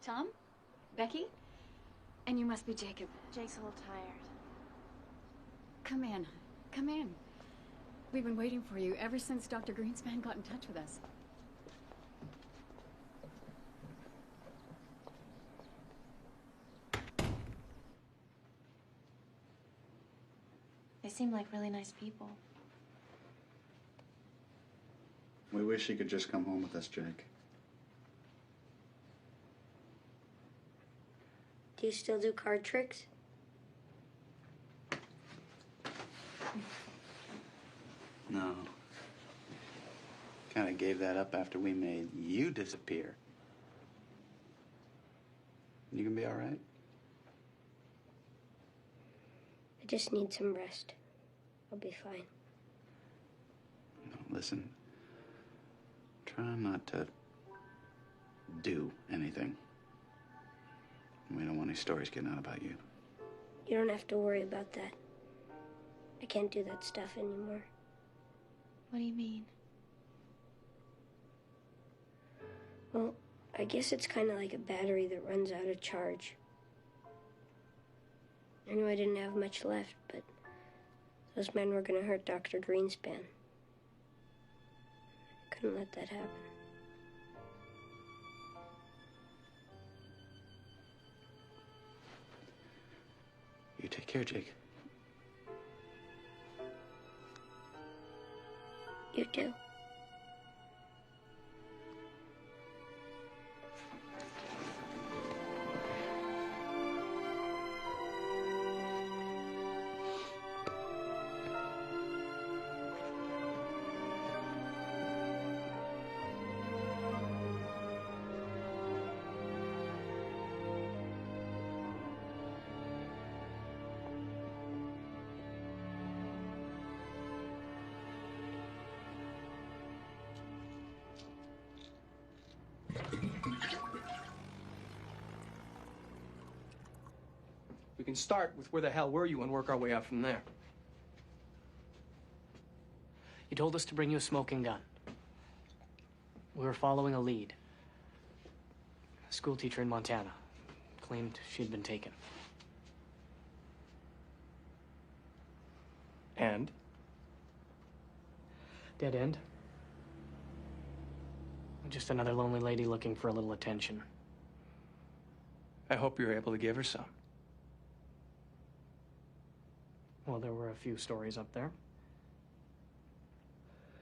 Tom? Becky? And you must be Jacob. Jake's a little tired. Come in. Come in. We've been waiting for you ever since Dr. Greenspan got in touch with us. They seem like really nice people. We wish he could just come home with us, Jake. Do you still do card tricks? No. Kind of gave that up after we made you disappear. You gonna be all right? I just need some rest. I'll be fine. No, listen. Try not to do anything. We don't want any stories getting out about you. You don't have to worry about that. I can't do that stuff anymore. What do you mean? Well, I guess it's kind of like a battery that runs out of charge. I knew I didn't have much left, but those men were going to hurt Dr. Greenspan. I couldn't let that happen. You take care, Jake. You too. We can start with where the hell were you and work our way up from there. You told us to bring you a smoking gun. We were following a lead. A school teacher in Montana claimed she'd been taken. And? Dead end. Just another lonely lady looking for a little attention. I hope you're able to give her some. Well, there were a few stories up there.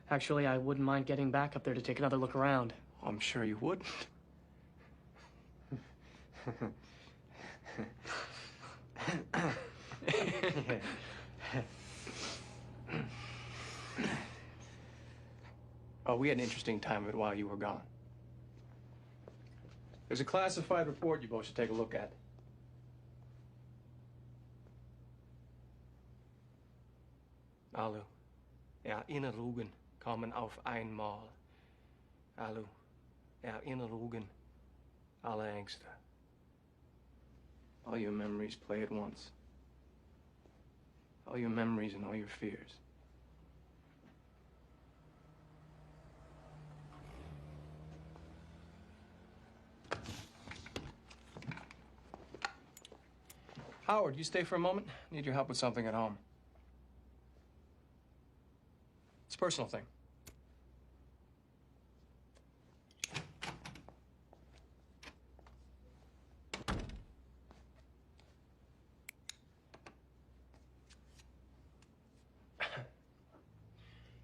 Actually, I wouldn't mind getting back up there to take another look around. I'm sure you wouldn't. Oh, we had an interesting time of it while you were gone. There's a classified report you both should take a look at. Alle Erinnerungen kommen auf einmal. Alle Erinnerungen, alle Ängste. All your memories play at once. All your memories and all your fears. Howard, you stay for a moment? Need your help with something at home. It's a personal thing.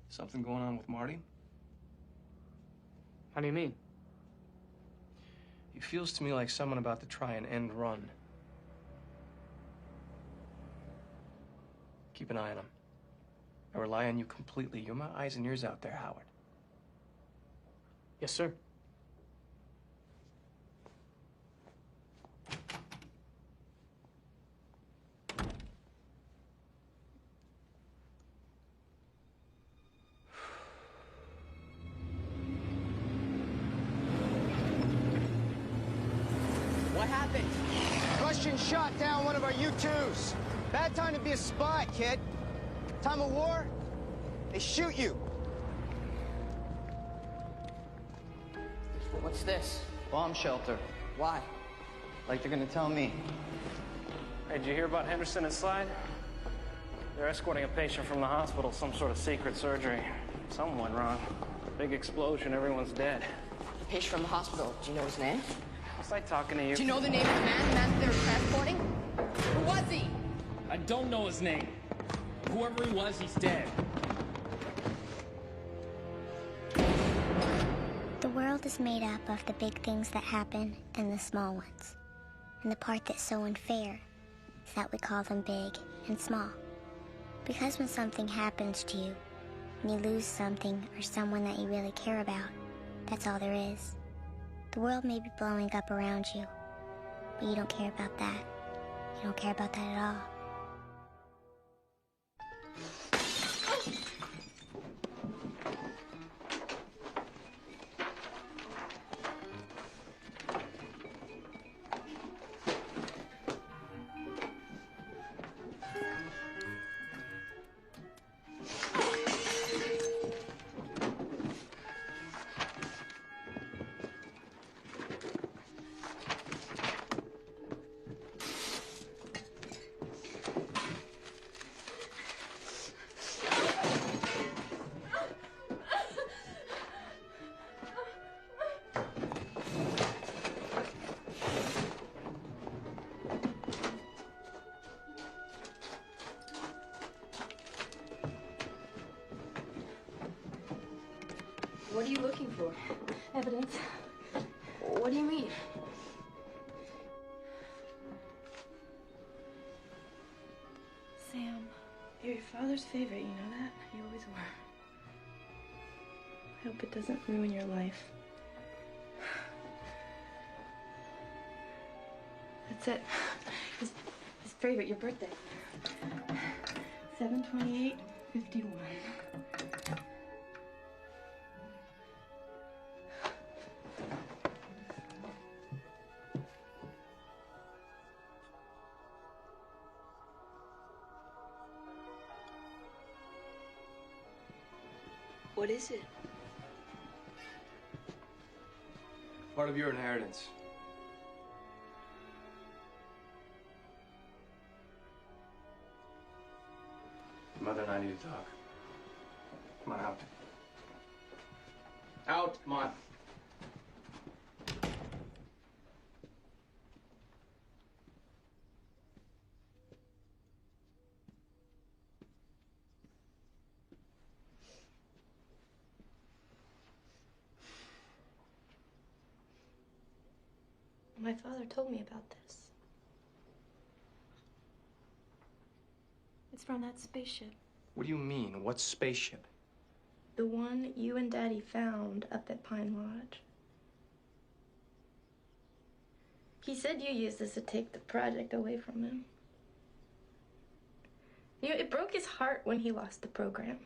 Something going on with Marty? How do you mean? He feels to me like someone about to try an end run. Keep an eye on him. I rely on you completely. You're my eyes and ears out there, Howard. Yes, sir. What happened? Russian shot down one of our U-2s. Bad time to be a spy, kid. Time of war, they shoot you. What's this? Bomb shelter. Why? Like they're gonna tell me. Hey, did you hear about Henderson and Slide? They're escorting a patient from the hospital, some sort of secret surgery. Something went wrong. Big explosion, everyone's dead. Patient from the hospital. Do you know his name? Was I talking to you? Do you know the name of the man that they were transporting? Who was he? I don't know his name. Whoever he was, he's dead. The world is made up of the big things that happen and the small ones. And the part that's so unfair is that we call them big and small. Because when something happens to you, when you lose something or someone that you really care about, that's all there is. The world may be blowing up around you, but you don't care about that. You don't care about that at all. What are you looking for? Evidence. What do you mean? Sam, you're your father's favorite, you know that? You always were. I hope it doesn't ruin your life. That's it. His favorite, your birthday. 7/28/51. What is it? Part of your inheritance. Mother and I need to talk. Come on, out. Out, come on. My father told me about this. It's from that spaceship. What do you mean? What spaceship? The one you and Daddy found up at Pine Lodge. He said you used this to take the project away from him. You know, it broke his heart when he lost the program.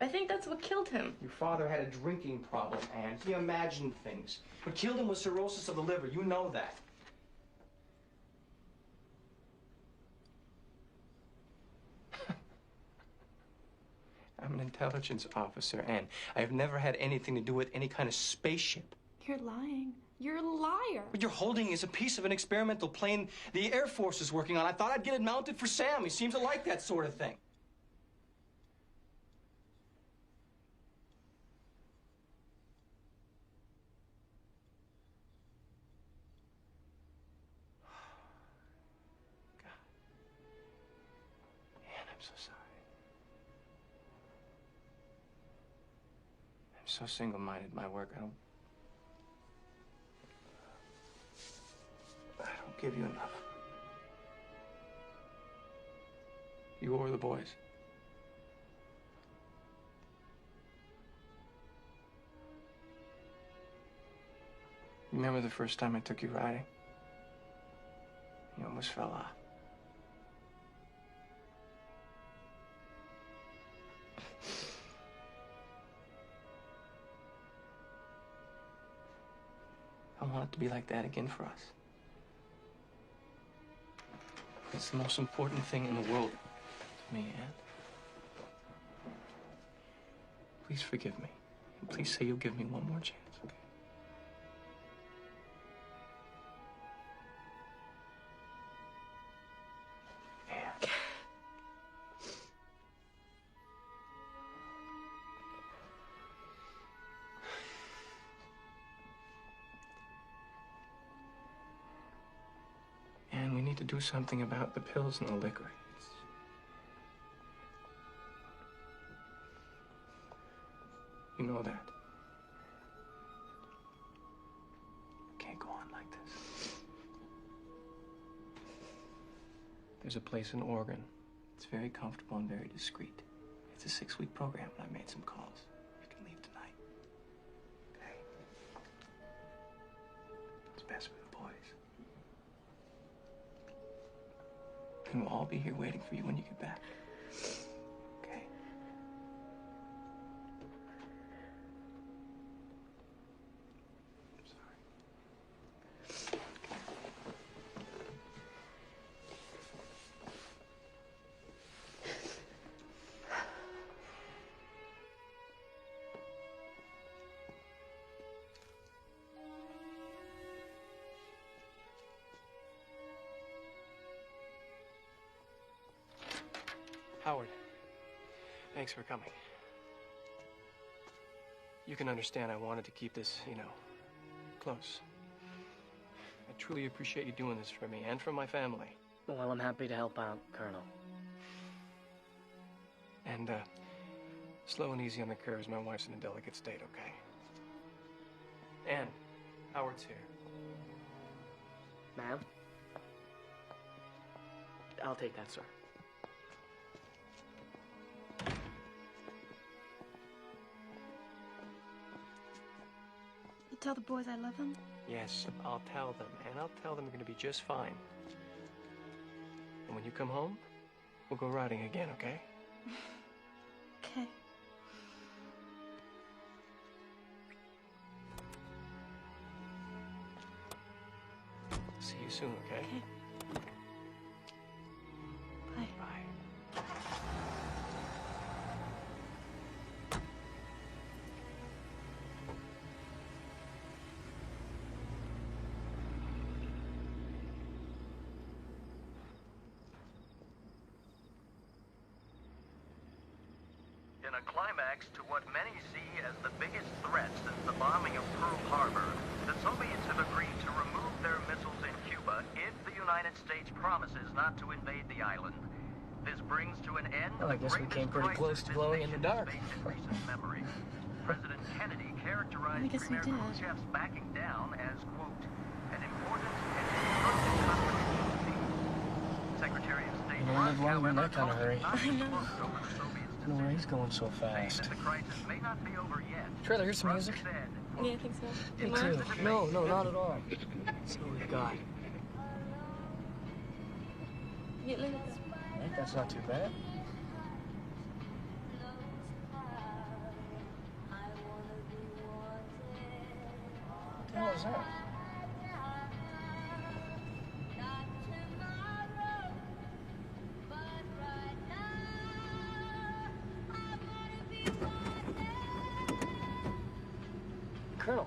I think that's what killed him. Your father had a drinking problem, Anne. He imagined things. What killed him was cirrhosis of the liver. You know that. I'm an intelligence officer, Anne. I have never had anything to do with any kind of spaceship. You're lying. You're a liar. What you're holding is a piece of an experimental plane the Air Force is working on. I thought I'd get it mounted for Sam. He seems to like that sort of thing. I'm so sorry. I'm so single-minded in my work. I don't give you enough. You or the boys? Remember the first time I took you riding? You almost fell off. I want it to be like that again for us. It's the most important thing in the world to me, Anne. Please forgive me. And please say you'll give me one more chance, okay? Anne. And we need to do something about the pills and the liquor. You know that. Can't go on like this. There's a place in Oregon. It's very comfortable and very discreet. It's a 6-week program, and I made some calls. You can leave tonight. Okay? It's best for the boys. And we'll all be here waiting for you when you get back. Okay? Howard, thanks for coming. You can understand I wanted to keep this, close. I truly appreciate you doing this for me and for my family. Well, I'm happy to help out, Colonel. And, slow and easy on the curves. My wife's in a delicate state, okay? Anne, Howard's here. Ma'am? I'll take that, sir. You tell the boys I love them? Yes, I'll tell them, and I'll tell them you're gonna be just fine. And when you come home, we'll go riding again, okay? Okay. See you soon, okay? Okay. Bye. Bye. In a climax to what many see as the biggest threat since the bombing of Pearl Harbor, the Soviets have agreed to remove their missiles in Cuba if the United States promises not to invade the island. This brings to an end Well, I guess we came pretty close to blowing in the dark. recent memory. President Kennedy I characterized guess we Premier did. Khrushchev's backing down as, quote, an important and constructive contribution to peace. Secretary of State You don't live long in that Rudd, kind of hurry. however, not disclosed over the Soviets' I don't know where he's going so fast. that the crisis may not be over yet. Trailer, here's some music. Said, Yeah, I think so. Me too. No, not at all. Let's see what we've got. Get loose. I think that's not too bad. What the hell is that? Colonel.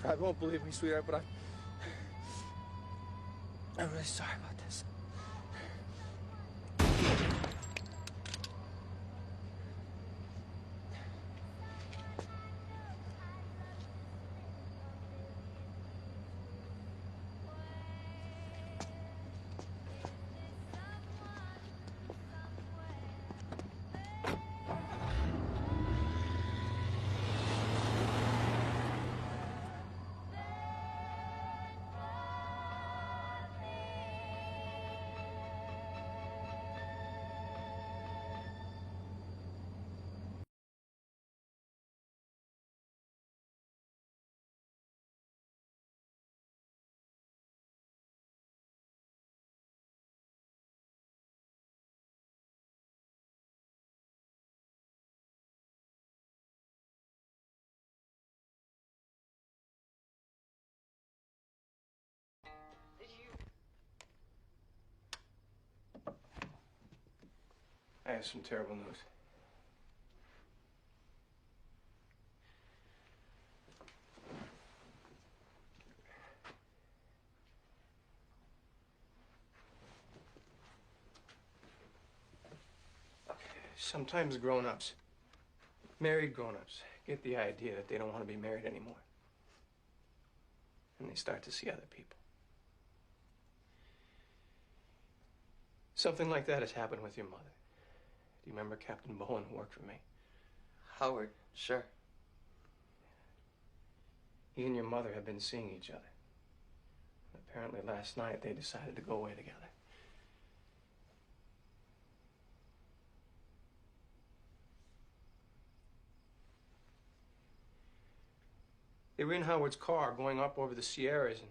probably won't believe me, sweetheart, but I'm really sorry about this. I have some terrible news. Sometimes grown-ups, married grown-ups, get the idea that they don't want to be married anymore. And they start to see other people. Something like that has happened with your mother. Do you remember Captain Bowen who worked for me? Howard, sure. He and your mother have been seeing each other. Apparently last night they decided to go away together. They were in Howard's car going up over the Sierras, and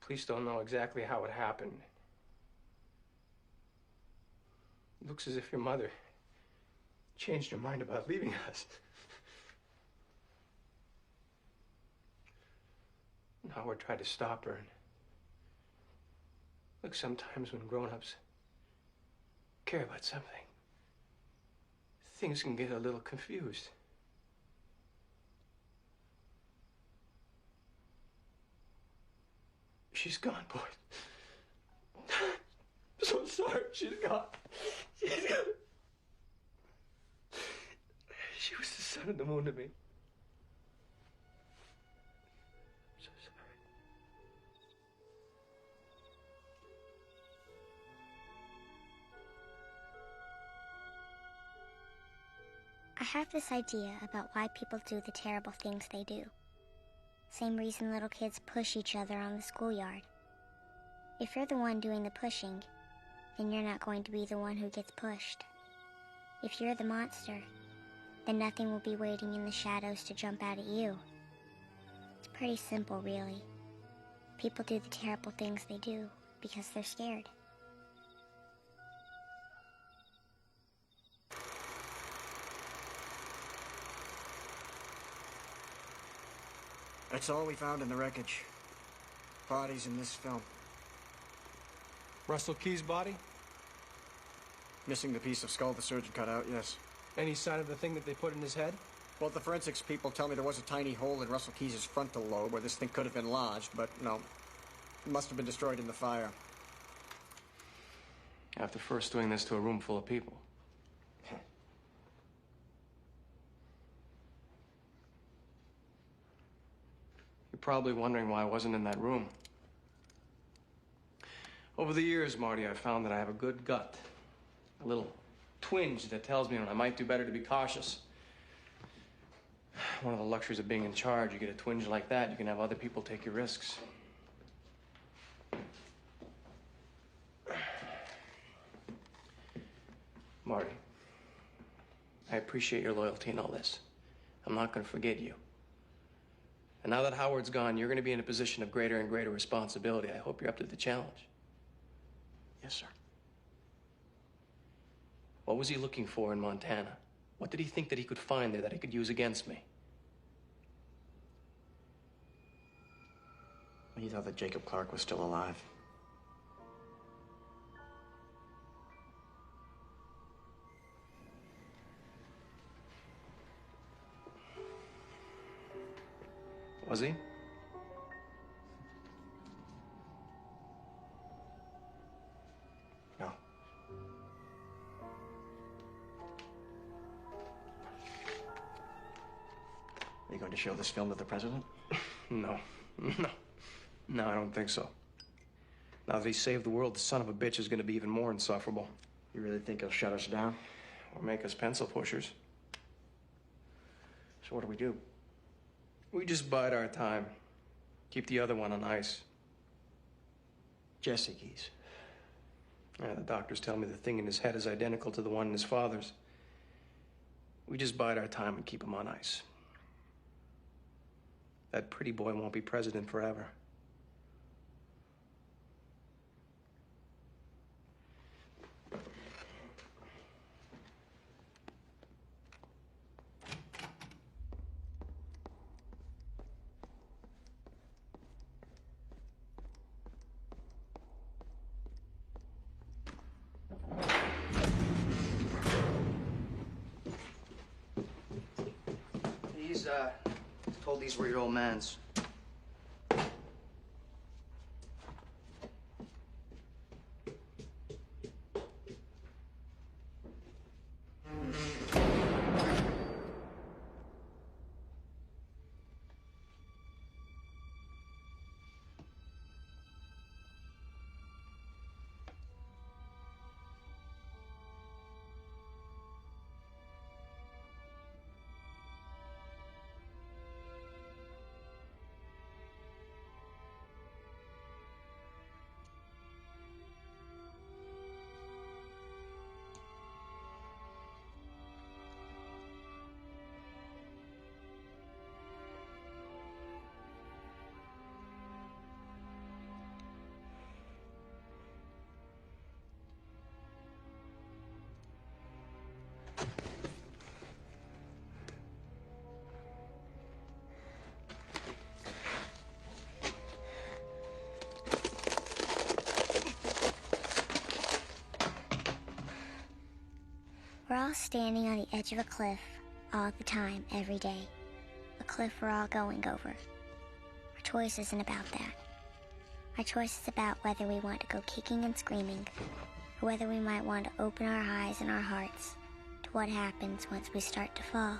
police don't know exactly how it happened. It looks as if your mother changed her mind about leaving us. And Howard tried to stop her. And look, sometimes when grown-ups care about something, things can get a little confused. She's gone, boy. I'm so sorry. She's gone. She's gone. She was the sun and the moon to me. I'm so sorry. I have this idea about why people do the terrible things they do. Same reason little kids push each other on the schoolyard. If you're the one doing the pushing, then you're not going to be the one who gets pushed. If you're the monster, then nothing will be waiting in the shadows to jump out at you. It's pretty simple, really. People do the terrible things they do because they're scared. That's all we found in the wreckage. Bodies in this film. Russell Key's body? Missing the piece of skull the surgeon cut out, yes. Any sign of the thing that they put in his head? Well, the forensics people tell me there was a tiny hole in Russell Key's frontal lobe where this thing could have been lodged, but no. It must have been destroyed in the fire. After first doing this to a room full of people. You're probably wondering why I wasn't in that room. Over the years, Marty, I've found that I have a good gut. A little twinge that tells me when I might do better to be cautious. One of the luxuries of being in charge, you get a twinge like that, you can have other people take your risks. Marty, I appreciate your loyalty in all this. I'm not going to forget you. And now that Howard's gone, you're going to be in a position of greater and greater responsibility. I hope you're up to the challenge. Yes, sir. What was he looking for in Montana? What did he think that he could find there that he could use against me? He thought that Jacob Clark was still alive. Was he? No. Are you going to show this film to the president? No. No, I don't think so. Now that he saved the world, the son of a bitch is going to be even more insufferable. You really think he'll shut us down? Or make us pencil pushers. So what do we do? We just bide our time. Keep the other one on ice. Jesse Keys. Yeah, the doctors tell me the thing in his head is identical to the one in his father's. We just bide our time and keep him on ice. That pretty boy won't be president forever. He's told these were your old man's. We're all standing on the edge of a cliff all the time, every day. A cliff we're all going over. Our choice isn't about that. Our choice is about whether we want to go kicking and screaming, or whether we might want to open our eyes and our hearts to what happens once we start to fall.